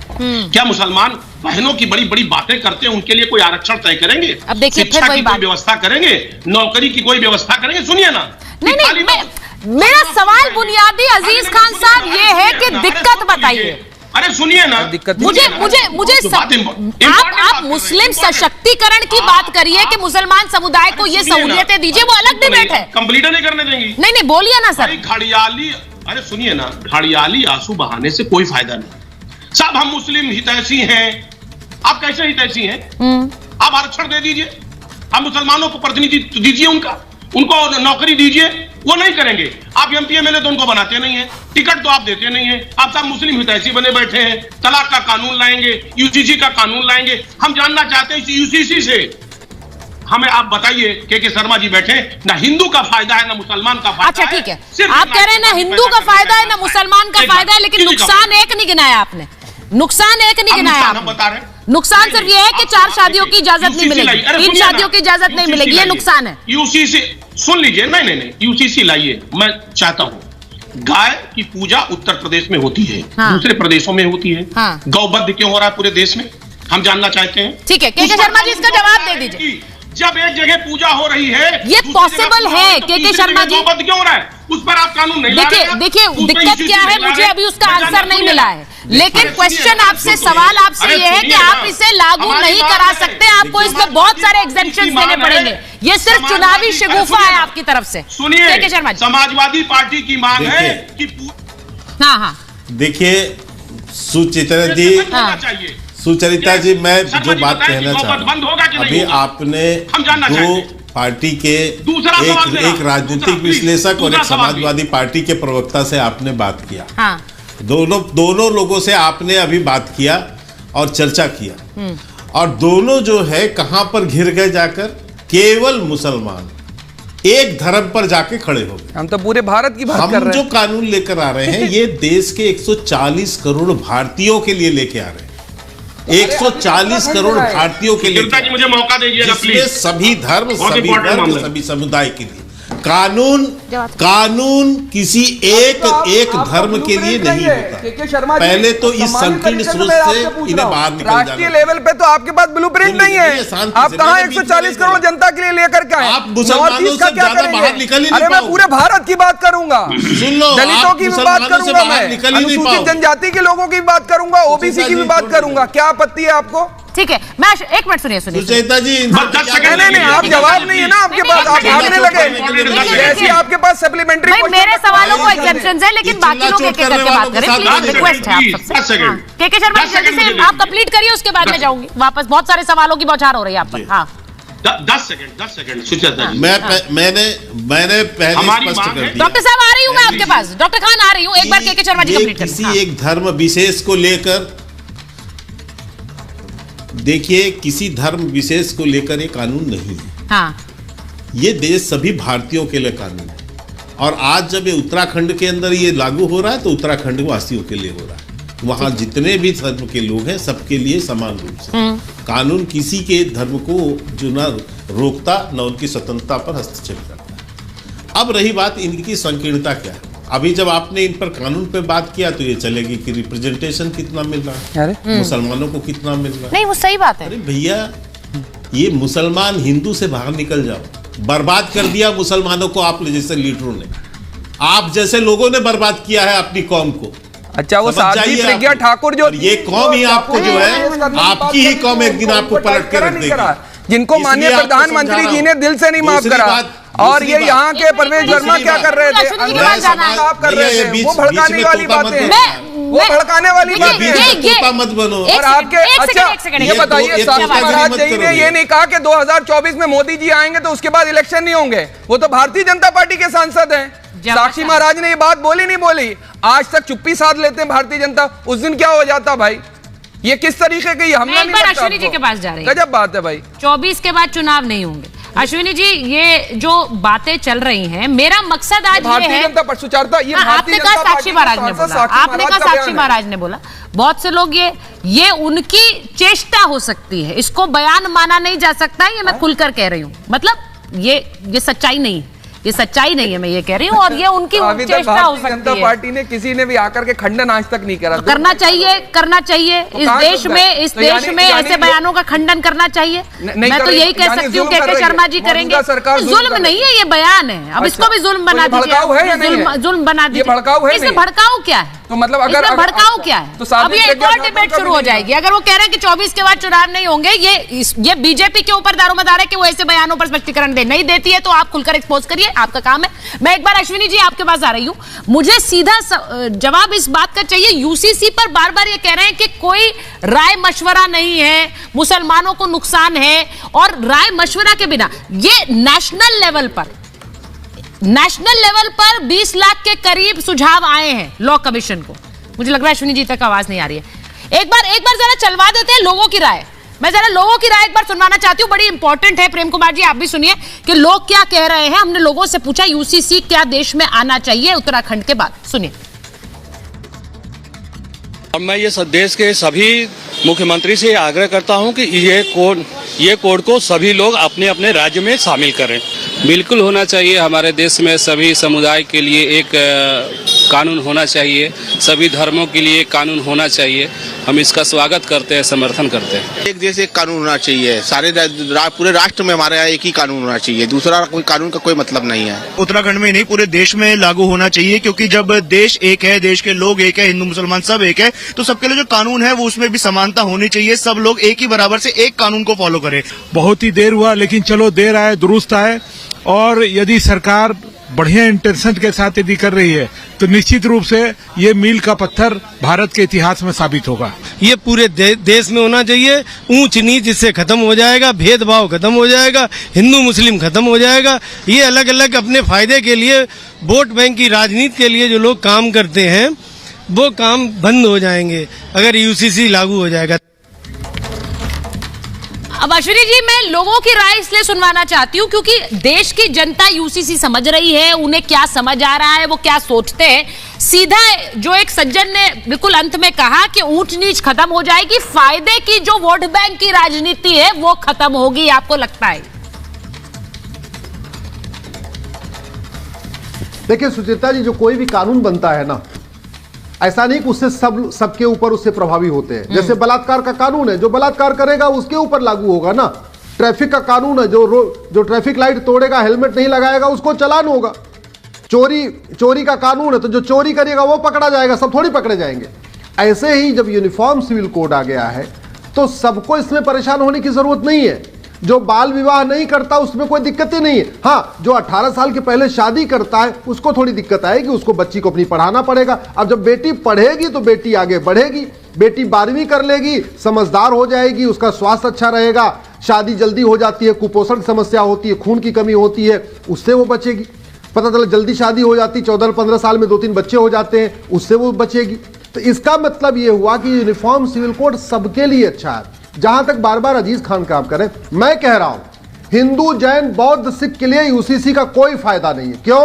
[SPEAKER 12] क्या मुसलमान बहनों की बड़ी बड़ी बातें करते हैं, उनके लिए कोई आरक्षण तय करेंगे?
[SPEAKER 5] अब देखिए,
[SPEAKER 12] शिक्षा की कोई व्यवस्था करेंगे? नौकरी की कोई व्यवस्था करेंगे? सुनिए ना,
[SPEAKER 5] नहीं, मेरा सवाल बुनियादी अजीज खान साहब ये है कि दिक्कत बताइए।
[SPEAKER 12] अरे सुनिए ना,
[SPEAKER 5] मुझे आप मुस्लिम सशक्तिकरण की बात करिए कि मुसलमान समुदाय को ये सहूलियतें दीजिए, वो अलग डिबेट है।
[SPEAKER 12] कंप्लीट नहीं करने देंगी?
[SPEAKER 5] नहीं, बोलिए ना सर।
[SPEAKER 12] घड़ियाली, अरे सुनिए ना, घड़ियाली आंसू बहाने से कोई फायदा नहीं। साहब हम मुस्लिम हितैषी हैं, आप कैसे हितैषी हैं? आप आरक्षण दे दीजिए, आप मुसलमानों को प्रतिनिधित्व दीजिए, उनको नौकरी दीजिए, वो नहीं करेंगे। आप एमपी एमएलए तो उनको बनाते नहीं है, टिकट तो आप देते नहीं है, आप सब मुस्लिम हितैषी बने बैठे हैं। तलाक का कानून लाएंगे, यूसीसी का कानून लाएंगे। हम जानना चाहते हैं यूसीसी से हमें आप बताइए, के शर्मा जी बैठे, ना हिंदू का फायदा है ना मुसलमान का फायदा।
[SPEAKER 5] अच्छा ठीक है, आप कह रहे हैं ना हिंदू का फायदा है ना मुसलमान का फायदा है, लेकिन नुकसान एक नहीं गिनाया आपने। नुकसान एक नहीं गिनाया आपने।
[SPEAKER 12] बता रहे,
[SPEAKER 5] नुकसान सिर्फ ये है कि 4 शादियों की इजाजत नहीं मिलेगी, 3 शादियों की इजाजत नहीं मिलेगी, ये नुकसान है।
[SPEAKER 12] यूसीसी सुन लीजिए, नहीं, यूसीसी लाइए। मैं चाहता हूं, गाय की पूजा उत्तर प्रदेश में होती है, दूसरे प्रदेशों में होती है, गौवध क्यों हो रहा है पूरे देश में, हम जानना चाहते हैं।
[SPEAKER 5] ठीक है, के शर्मा जी इसका जवाब दे दीजिए।
[SPEAKER 12] जब एक जगह पूजा हो रही है,
[SPEAKER 5] ये पॉसिबल है के शर्मा जी?
[SPEAKER 12] गौवध क्यों हो रहा है, उस पर आप कानून नहीं ला रहे हैं।
[SPEAKER 5] देखिए दिक्कत क्या है, मुझे अभी उसका आंसर नहीं मिला है, लेकिन क्वेश्चन आपसे, सवाल आपसे ये है कि आप इसे लागू नहीं करा सकते, आपको इसमें बहुत सारे एग्जेम्पशंस देने पड़ेंगे। ये सिर्फ चुनावी शगुफा है आपकी तरफ से।
[SPEAKER 12] सुनिए,
[SPEAKER 5] के शर्मा जी,
[SPEAKER 12] समाजवादी पार्टी की मांग है कि
[SPEAKER 5] हाँ,
[SPEAKER 11] देखिए सुचरिता जी, मैं जो बात कहना चाह रहा हूँ, अभी आपने दो पार्टी के एक राजनीतिक विश्लेषक और एक समाजवादी पार्टी के प्रवक्ता से आपने बात किया।
[SPEAKER 5] हाँ।
[SPEAKER 11] दोनों लोगों से आपने अभी बात किया और चर्चा किया, और दोनों जो है कहां पर घिर गए जाकर, केवल मुसलमान एक धर्म पर जाके खड़े हो गए।
[SPEAKER 16] हम तो पूरे भारत की बात कर रहे हैं।
[SPEAKER 11] हम जो कानून लेकर आ रहे हैं, ये देश के 140 करोड़ भारतीयों के लिए लेके आ रहे हैं, 140 करोड़ भारतीयों के लिए।
[SPEAKER 12] मुझे मौका दीजिएगा प्लीज।
[SPEAKER 11] सभी धर्म, सभी समुदाय के लिए कानून किसी एक धर्म के लिए नहीं होता। पहले तो इस संकीर्ण सोच से इन्हें बाहर निकल जाना।
[SPEAKER 16] राष्ट्रीय लेवल पे तो आपके पास ब्लूप्रिंट नहीं है। आप कहां 140 करोड़ जनता के लिए लेकर के आए?
[SPEAKER 11] आप मुसलमानों से ज्यादा बाहर निकल ही नहीं पाओगे।
[SPEAKER 16] मैं पूरे भारत की बात करूंगा,
[SPEAKER 11] सुन लो,
[SPEAKER 16] दलितों की भी बात करूंगा, मैं अनुसूचित जनजाति के लोगों की बात करूंगा, ओबीसी की भी बात करूंगा। क्या आपत्ति है आपको?
[SPEAKER 5] ठीक है, मैं एक मिनट सुनिए
[SPEAKER 11] सुचेता जी,
[SPEAKER 16] नहीं, आप जवाब नहीं है ना आपके पास, आप भागने लगे। जैसे आपके पास सप्लीमेंट्री,
[SPEAKER 5] मेरे सवालों को एग्जेम्पशंस है, लेकिन बाकी लोग एक-एक करके बात करें, प्लीज रिक्वेस्ट है आप सबसे। के शर्मा जल्दी से आप कंप्लीट करिए, उसके बाद मैं जाऊंगी वापस। बहुत सारे सवालों की बौछार हो रही है आप पर। हाँ,
[SPEAKER 12] 10 सेकंड सुचेता जी,
[SPEAKER 11] मैंने पहले स्पष्ट कर दिया।
[SPEAKER 5] डॉक्टर साहब आ रही हूँ मैं आपके पास, डॉक्टर खान आ रही हूँ, एक बार के शर्मा जी कंप्लीट करें।
[SPEAKER 11] किसी एक धर्म विशेष को लेकर, देखिए, किसी धर्म विशेष को लेकर ये कानून नहीं है।
[SPEAKER 5] हाँ।
[SPEAKER 11] ये देश सभी भारतीयों के लिए कानून है, और आज जब ये उत्तराखंड के अंदर ये लागू हो रहा है तो उत्तराखंड वासियों के लिए हो रहा है। वहां जितने भी धर्म के लोग हैं, सबके लिए समान रूप से कानून किसी के धर्म को जो न रोकता न उनकी स्वतंत्रता पर हस्तक्षेप करता है। अब रही बात इनकी संकीर्णता क्या है, अभी जब आपने इन पर कानून पे बात किया तो ये चलेगी कि रिप्रेजेंटेशन कितना मिल रहा है, मुसलमानों को कितना मिल रहा है।
[SPEAKER 5] नहीं, वो सही बात है।
[SPEAKER 11] अरे भैया, ये मुसलमान हिंदू से बाहर निकल जाओ। बर्बाद कर दिया मुसलमानों को आप जैसे लीडरों ने, आप जैसे लोगों ने बर्बाद किया है अपनी कौम को।
[SPEAKER 16] अच्छा, वो साध्वी प्रज्ञा ठाकुर जो
[SPEAKER 11] ये कौम ही आपको जो है, आपकी ही कौम एक दिन आपको पलट कर रख देगी,
[SPEAKER 16] जिनको माननीय प्रधानमंत्री जी ने दिल से नहीं माफ करा। और ये यहाँ के परवेज वर्मा क्या कर रहे थे? आप कर रहे थे, वो भड़काने वाली बातें, वो भड़काने वाली बातें
[SPEAKER 11] मत बनो।
[SPEAKER 16] और आपके, अच्छा ये बताइए, साक्षी महाराज जी ने ये नहीं कहा कि 2024 में मोदी जी आएंगे तो उसके बाद इलेक्शन नहीं होंगे? वो तो भारतीय जनता पार्टी के सांसद हैं। साक्षी महाराज ने ये बात बोली नहीं बोली? आज तक चुप्पी साध लेते हैं भारतीय जनता, उस दिन क्या हो जाता भाई? ये किस तरीके की हमला नहीं लगता?
[SPEAKER 5] अश्विनी जी के पास जा रहे हैं।
[SPEAKER 16] गजब बात है भाई।
[SPEAKER 5] 24 के बाद चुनाव नहीं होंगे, अश्विनी जी, ये जो बातें चल रही हैं, मेरा मकसद आज ये है,
[SPEAKER 16] जनता पार्टी सुचारता, ये
[SPEAKER 5] आपने कहा साक्षी महाराज ने बोला, आपने कहा साक्षी महाराज ने बोला, बहुत से लोग ये उनकी चेष्टा हो सकती है, इसको बयान माना नहीं जा सकता है, ये मैं खुलकर कह रही हूँ। मतलब ये सच्चाई नहीं है, ये सच्चाई नहीं है, मैं ये कह रही हूँ, और ये उनकी चेष्टा हो सकती है।
[SPEAKER 16] जनता पार्टी ने किसी ने भी आकर के खंडन आज तक नहीं करा।
[SPEAKER 5] तो करना चाहिए इस देश में ऐसे बयानों का खंडन करना चाहिए। मैं तो यही कह सकती हूँ के शर्मा जी करेंगे। जुल्म नहीं है, ये बयान है, अब इसको भी जुल्म बना दीजिए, जुल्म बना दीजिए। इसमें भड़काऊ क्या है?
[SPEAKER 16] तो मतलब अगर
[SPEAKER 5] भड़काऊ क्या है? तो अब ये एक और डिबेट शुरू हो जाएगी। अगर वो कह रहे हैं कि 24 के बाद चुनाव नहीं होंगे, ये बीजेपी के ऊपर दारोमदार है कि वो ऐसे बयानों पर स्पष्टीकरण नहीं देती है, तो आप खुलकर एक्सपोज करिए, आपका काम है। मैं एक बार अश्विनी जी आपके पास आ रही हूं, मुझे सीधा जवाब इस बात का चाहिए। यूसीसी पर बार बार ये कह रहे हैं कि कोई राय मशवरा नहीं है, मुसलमानों को नुकसान है, और राय मशवरा के बिना ये नेशनल लेवल पर 20 लाख के करीब सुझाव आए हैं लॉ कमीशन को। मुझे लग रहा है अश्विनी जी तक आवाज नहीं आ रही है। एक बार जरा चलवा देते हैं लोगों की राय। मैं जरा लोगों की राय एक बार सुनवाना चाहती हूँ, बड़ी इंपॉर्टेंट है। प्रेम कुमार जी, आप भी सुनिए कि लोग क्या कह रहे हैं। हमने लोगों से पूछा यूसीसी क्या देश में आना चाहिए उत्तराखंड के बाद, सुनिए।
[SPEAKER 17] अब मैं ये देश के सभी मुख्यमंत्री से आग्रह करता हूं कि ये कोड को सभी लोग अपने अपने राज्य में शामिल करें।
[SPEAKER 18] बिल्कुल होना चाहिए। हमारे देश में सभी समुदाय के लिए एक कानून होना चाहिए, सभी धर्मों के लिए एक कानून होना चाहिए। हम इसका स्वागत करते हैं, समर्थन करते हैं।
[SPEAKER 19] एक देश एक कानून होना चाहिए, सारे पूरे राष्ट्र में हमारे यहाँ एक ही कानून होना चाहिए, दूसरा कोई कानून का कोई मतलब नहीं है।
[SPEAKER 20] उत्तराखंड में नहीं, पूरे देश में लागू होना चाहिए, क्योंकि जब देश एक है, देश के लोग एक है, हिंदू मुसलमान सब एक है, तो सबके लिए जो कानून है वो उसमें भी समानता होनी चाहिए। सब लोग एक ही बराबर से एक कानून को फॉलो करें।
[SPEAKER 21] बहुत ही देर हुआ, लेकिन चलो देर आए दुरुस्त आए। और यदि सरकार बढ़िया इंटेंशन के साथ यदि कर रही है तो निश्चित रूप से ये मील का पत्थर भारत के इतिहास में साबित होगा।
[SPEAKER 22] ये पूरे देश में होना चाहिए। ऊंच नीच इससे खत्म हो जाएगा, भेदभाव खत्म हो जाएगा, हिंदू मुस्लिम खत्म हो जाएगा। ये अलग अलग अपने फायदे के लिए, वोट बैंक की राजनीति के लिए जो लोग काम करते हैं वो काम बंद हो जाएंगे अगर यूसीसी लागू हो जाएगा।
[SPEAKER 5] अब अश्विनी जी, मैं लोगों की राय इसलिए सुनवाना चाहती हूँ क्योंकि देश की जनता यूसीसी समझ रही है, उन्हें क्या समझ आ रहा है, वो क्या सोचते हैं। सीधा जो एक सज्जन ने बिल्कुल अंत में कहा कि ऊंच नीच खत्म हो जाएगी, फायदे की जो वोट बैंक की राजनीति है वो खत्म होगी, आपको लगता है?
[SPEAKER 13] देखिए सुचित्रा जी, जो कोई भी कानून बनता है ना, ऐसा नहीं कि उससे सबके ऊपर उससे प्रभावी होते हैं। जैसे बलात्कार का कानून है, जो बलात्कार करेगा उसके ऊपर लागू होगा ना। ट्रैफिक का कानून है, जो ट्रैफिक लाइट तोड़ेगा, हेलमेट नहीं लगाएगा, उसको चालान होगा। चोरी का कानून है, तो जो चोरी करेगा वो पकड़ा जाएगा, सब थोड़ी पकड़े जाएंगे। ऐसे ही जब यूनिफॉर्म सिविल कोड आ गया है तो सबको इसमें परेशान होने की जरूरत नहीं है। जो बाल विवाह नहीं करता उसमें कोई दिक्कत ही नहीं है। हाँ, जो 18 साल के पहले शादी करता है उसको थोड़ी दिक्कत आएगी, उसको बच्ची को अपनी पढ़ाना पड़ेगा। अब जब बेटी पढ़ेगी तो बेटी आगे बढ़ेगी, बेटी 12वीं कर लेगी, समझदार हो जाएगी, उसका स्वास्थ्य अच्छा रहेगा। शादी जल्दी हो जाती है, कुपोषण की समस्या होती है, खून की कमी होती है, उससे वो बचेगी। पता चला जल्दी शादी हो जाती, 14-15 साल में 2-3 बच्चे हो जाते हैं, उससे वो बचेगी। तो इसका मतलब ये हुआ कि यूनिफॉर्म सिविल कोड सबके लिए अच्छा है। जहां तक बार बार अजीज खान काम करें, मैं कह रहा हूं हिंदू, जैन, बौद्ध, सिख के लिए यूसीसी का कोई फायदा नहीं है। क्यों?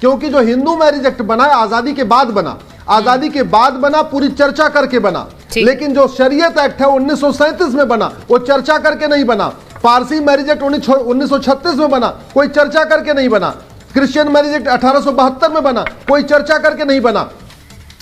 [SPEAKER 13] क्योंकि जो हिंदू मैरिज एक्ट बना है आजादी के बाद बना, आजादी के बाद बना, पूरी चर्चा करके बना। लेकिन जो शरीयत एक्ट है 1937 में बना, वो चर्चा करके नहीं बना। पारसी मैरिज एक्ट 1936 में बना, कोई चर्चा करके नहीं बना। क्रिश्चियन मैरिज एक्ट 1872 में बना, कोई चर्चा करके नहीं बना।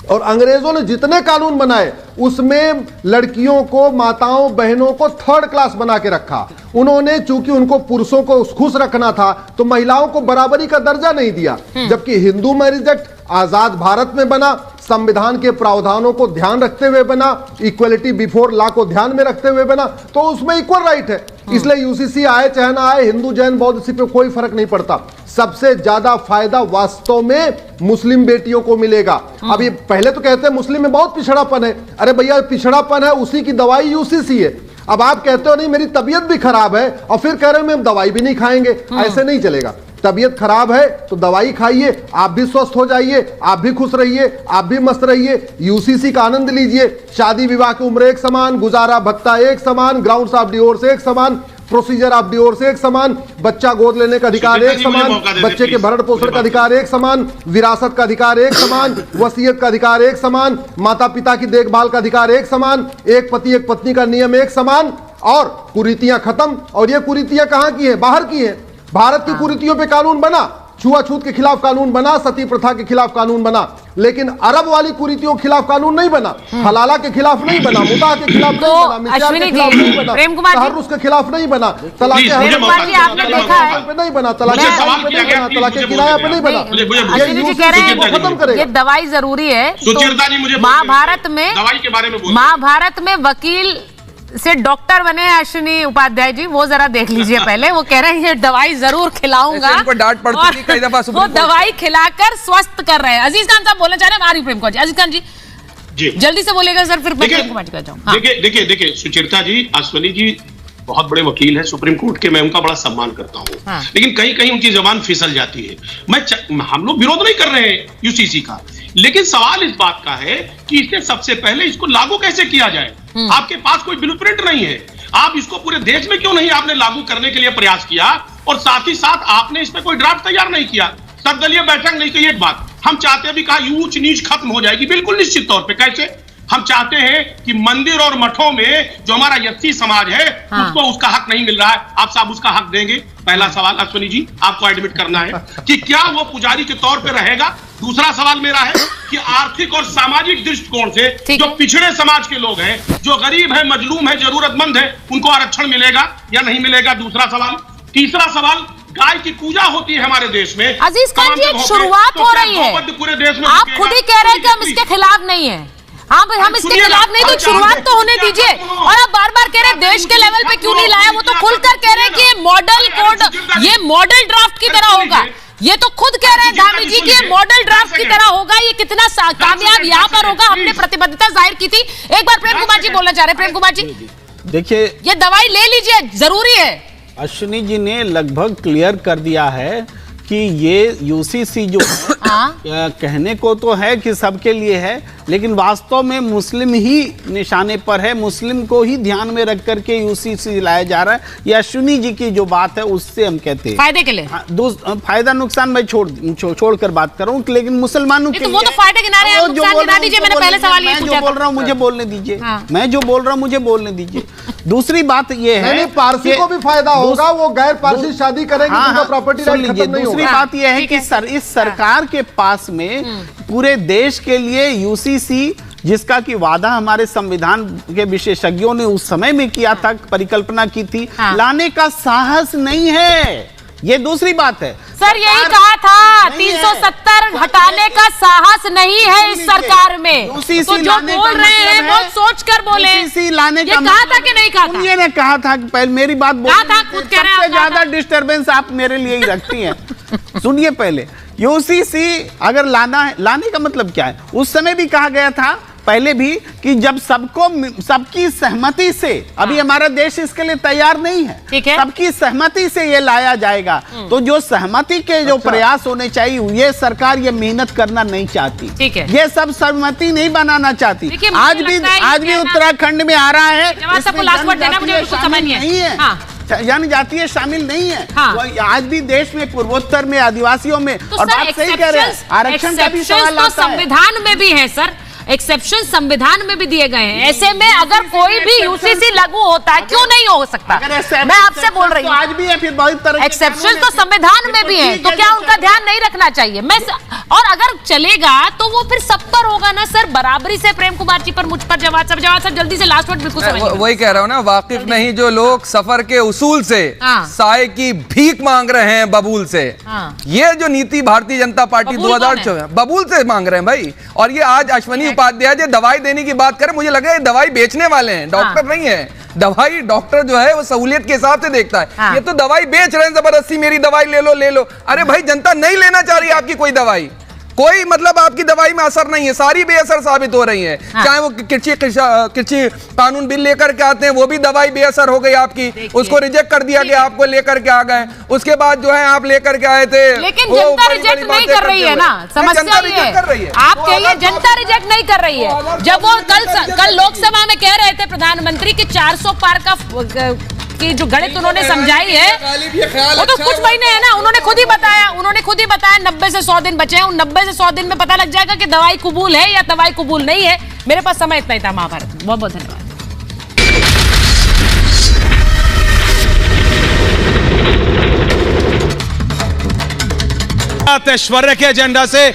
[SPEAKER 13] और अंग्रेजों ने जितने कानून बनाए उसमें लड़कियों को, माताओं बहनों को थर्ड क्लास बना के रखा। उन्होंने, चूंकि उनको पुरुषों को खुश रखना था, तो महिलाओं को बराबरी का दर्जा नहीं दिया। जबकि हिंदू मैरिज एक्ट आजाद भारत में बना, संविधान के प्रावधानों को ध्यान रखते हुए बना, इक्वलिटी बिफोर लॉ को ध्यान में रखते हुए बना, तो उसमें इक्वल राइट है। इसलिए यूसीसी आए चाहे ना आए, हिंदू, जैन, बौद्ध, सिख पे कोई फर्क नहीं पड़ता। सबसे ज्यादा फायदा वास्तव में मुस्लिम बेटियों को मिलेगा। अब ये पहले तो कहते हैं मुस्लिम में बहुत पिछड़ापन है। अरे भैया, पिछड़ापन है, उसी की दवाई यूसीसी है। अब आप कहते हो नहीं मेरी तबीयत भी खराब है और फिर कह रहे हो हम दवाई भी नहीं खाएंगे, ऐसे नहीं चलेगा। तबीयत खराब है तो दवाई खाइए, आप भी स्वस्थ हो जाइए, आप भी खुश रहिए, आप भी मस्त रहिए, यूसीसी का आनंद लीजिए। शादी विवाह की उम्र एक समान, गुजारा भत्ता एक समान, ग्राउंड्स ऑफ डिवोर्स एक समान, प्रोसीजर ऑफ डिवोर्स एक समान, बच्चा गोद लेने का अधिकार एक समान, बच्चे के भरण पोषण का अधिकार एक समान, विरासत का अधिकार एक समान, वसीयत का अधिकार एक समान, माता पिता की देखभाल का अधिकार एक समान, एक पति एक पत्नी का नियम एक समान, और कुरीतियां खत्म। और ये कुरीतियां कहां की है? बाहर की है। भारत की कुरीतियों पे कानून बना, छुआछूत के खिलाफ कानून बना, सती प्रथा के खिलाफ कानून बना, लेकिन अरब वाली कुरीतियों के खिलाफ कानून नहीं बना, हलाला के खिलाफ नहीं बना, मुता के खिलाफ नहीं बना, मिस्यार के खिलाफ नहीं बना, तहर्रुस के खिलाफ नहीं बना, तलाक़े नहीं बना, तलाक़े किराया पे नहीं बना। खत्म करेगा।
[SPEAKER 5] ये दवाई जरूरी है। महाभारत में वकील से डॉक्टर बने अश्विनी उपाध्याय जी, वो जरा देख लीजिए पहले। वो कह रहे हैं ये दवाई जरूर खिलाऊंगा,
[SPEAKER 16] डांट पड़ती थी कई दफा,
[SPEAKER 5] वो दवाई खिलाकर स्वस्थ कर रहे हैं। अजीज खान साहब बोलना चाह रहे हैं, आरिफ प्रेम कुमार जी। अजीज खान जी जल्दी से बोलेगा सर, फिर प्रेम कुमार जी का जाऊं।
[SPEAKER 12] देखिए सुचेता जी, अश्विनी जी बहुत बड़े वकील हैं सुप्रीम कोर्ट के, मैं उनका बड़ा सम्मान करता हूं, लेकिन कहीं कहीं उनकी जबान फिसल जाती है। हम लोग विरोध नहीं कर रहे हैं यूसीसी का, लेकिन सवाल इस बात का है कि इससे सबसे पहले इसको लागू कैसे किया जाए। आपके पास कोई ब्लूप्रिंट नहीं है, आप इसको पूरे देश में क्यों नहीं आपने लागू करने के लिए प्रयास किया, और साथ ही साथ आपने इसमें कोई ड्राफ्ट तैयार नहीं किया, सर्वदलीय बैठक नहीं की। एक बात हम चाहते हैं भी कहा ऊंच नीच खत्म हो जाएगी, बिल्कुल निश्चित तौर पे। कैसे? हम चाहते हैं कि मंदिर और मठों में जो हमारा यस्सी समाज है उसको उसका हक नहीं मिल रहा है, आप साहब उसका हक देंगे? पहला सवाल अश्विनी जी आपको एडमिट करना है कि क्या वो पुजारी के तौर पे रहेगा। दूसरा सवाल मेरा है कि आर्थिक और सामाजिक दृष्टिकोण से जो पिछड़े समाज के लोग हैं, जो गरीब है, मजलूम है, जरूरतमंद है, उनको आरक्षण मिलेगा या नहीं मिलेगा? दूसरा सवाल। तीसरा सवाल, गाय की पूजा होती है हमारे देश में।
[SPEAKER 5] अजीज खान जी, एक शुरुआत हो रही है,
[SPEAKER 12] पूरे देश में
[SPEAKER 5] आप खुद ही कह रहे हैं कि हम इसके खिलाफ नहीं है। हाँ भाई, हम इसके खिलाफ नहीं, तो शुरुआत तो होने दीजिए। और आप बार बार कह रहे हैं देश के लेवल पे क्यों नहीं लाया, वो तो खुलकर कह रहे हैं कि ये मॉडल कोड, ये मॉडल ड्राफ्ट की तरह होगा। ये तो खुद कह रहे हैं धामी जी कि ये मॉडल ड्राफ्ट की तरह होगा, ये कितना कामयाब यहाँ पर होगा, हमने प्रतिबद्धता जाहिर की थी। एक बार प्रेम कुमार जी बोलना चाह रहे हैं। प्रेम कुमार जी देखिए, ये दवाई ले लीजिए, जरूरी है।
[SPEAKER 14] अश्विनी जी ने लगभग क्लियर कर दिया है कि ये यूसीसी जो कहने को तो है कि सबके लिए है, लेकिन वास्तव में मुस्लिम ही निशाने पर है, मुस्लिम को ही ध्यान में रख करके यूसीसी लाया जा रहा है। ये अश्विनी जी की जो बात है उससे हम कहते हैं
[SPEAKER 5] फायदे के लिए।
[SPEAKER 14] फायदा नुकसान मैं छोड़कर बात कर रहा हूँ, लेकिन मुसलमानों के
[SPEAKER 5] लिए वो तो फायदे गिना रहे हैं, नुकसान गिना दीजिए। मैंने पहले सवाल ये पूछा,
[SPEAKER 14] जो बोल रहा हूँ मुझे बोलने दीजिए, मैं जो बोल रहा हूँ मुझे बोलने दीजिए। दूसरी बात ये है
[SPEAKER 13] पारसी को भी फायदा होगा, वो गैर पारसी शादी करेंगे, उनका प्रॉपर्टी राइट खत्म नहीं होगा।
[SPEAKER 14] दूसरी बात यह है कि इस सरकार के पास में पूरे देश के लिए यूसीसी, जिसका कि वादा हमारे संविधान के विशेषज्ञों ने उस समय में किया था, परिकल्पना की थी, लाने का साहस नहीं है। ये दूसरी बात है।
[SPEAKER 5] सर यही कहा था, 370 हटाने का साहस नहीं है इस सरकार में। तो जो बोल रहे हैं बहुत सोच कर बोले।
[SPEAKER 14] लाने का
[SPEAKER 5] कहा था कि नहीं कहा था?
[SPEAKER 14] ये ने कहा था कि पहले मेरी बात बोलने, सबसे ज्यादा डिस्टर्बेंस आप मेरे लिए ही रखती हैं। सुनिए पहले, यूसीसी अगर लाने का मतलब क्या है? उस समय भी कहा गया था पहले भी कि जब सबकी सहमति से, अभी हमारा देश इसके लिए तैयार नहीं है, ठीक है, सबकी सहमति से ये लाया जाएगा। तो जो सहमति के जो प्रयास होने चाहिए, ये सरकार ये मेहनत करना नहीं चाहती, ठीक है, ये सब सहमति नहीं बनाना चाहती। आज भी उत्तराखंड में आ रहा है, नहीं है, यानी जातीय शामिल नहीं है। आज भी देश में पूर्वोत्तर में आदिवासियों में, और बात सही कह रहे हैं, आरक्षण का भी सवाल आता है।
[SPEAKER 5] संविधान में भी है सर, एक्सेप्शन संविधान में भी दिए गए हैं। ऐसे में अगर कोई भी यूसीसी लागू होता है, क्यों नहीं हो सकता? मैं आपसे बोल रही हूँ,
[SPEAKER 14] आज भी है, फिर बहुत तरह
[SPEAKER 5] एक्सेप्शन तो संविधान में भी है, तो क्या उनका ध्यान नहीं रखना चाहिए? और अगर चलेगा तो वो फिर सब पर होगा ना सर, बराबरी से। प्रेम कुमार जी पर, मुझ पर जवाब सब जल्दी से लास्ट वर्ड बिल्कुल
[SPEAKER 16] वही कह रहा हूँ ना, वाकिफ नहीं जो लोग सफर के उसूल से साय की भीख मांग रहे हैं बबूल से। ये जो नीति भारतीय जनता पार्टी 2024 बबूल से मांग रहे हैं भाई। और ये आज अश्विनी उपाध्याय जो दवाई देने की बात करें, मुझे लगा ये दवाई बेचने वाले हैं, डॉक्टर नहीं है। दवाई डॉक्टर जो है वो सहूलियत के हिसाब से देखता है, ये तो दवाई बेच रहे हैं जबरदस्ती, मेरी दवाई ले लो। अरे भाई, जनता नहीं लेना चाह रही आपकी कोई दवाई, कोई मतलब आपकी दवाई में असर नहीं है, सारी बेअसर साबित हो रही है। चाहे वो कृषि कानून बिल लेकर के आते हैं, वो भी दवाई बेअसर हो गई आपकी, उसको रिजेक्ट कर दिया गया, आपको लेकर के आ गए। उसके बाद जो है आप लेकर के आए थे,
[SPEAKER 5] लेकिन जनता रिजेक्ट नहीं कर रही है ना, समस्या ये है। आप कहिए जनता रिजेक्ट नहीं कर रही है। जब वो कल लोकसभा में कह रहे थे प्रधानमंत्री कि 400 पार का की जो गणित उन्होंने समझाई है वो तो कुछ महीने है ना, उन्होंने खुद ही बताया 90 से 100 दिन बचे हैं। उन 90 से 100 दिन में पता लग जाएगा कि दवाई कबूल है या दवाई कबूल नहीं है। मेरे पास समय इतना ही था महाभारत में। बहुत बहुत धन्यवाद।
[SPEAKER 1] ऐश्वर्य के एजेंडा से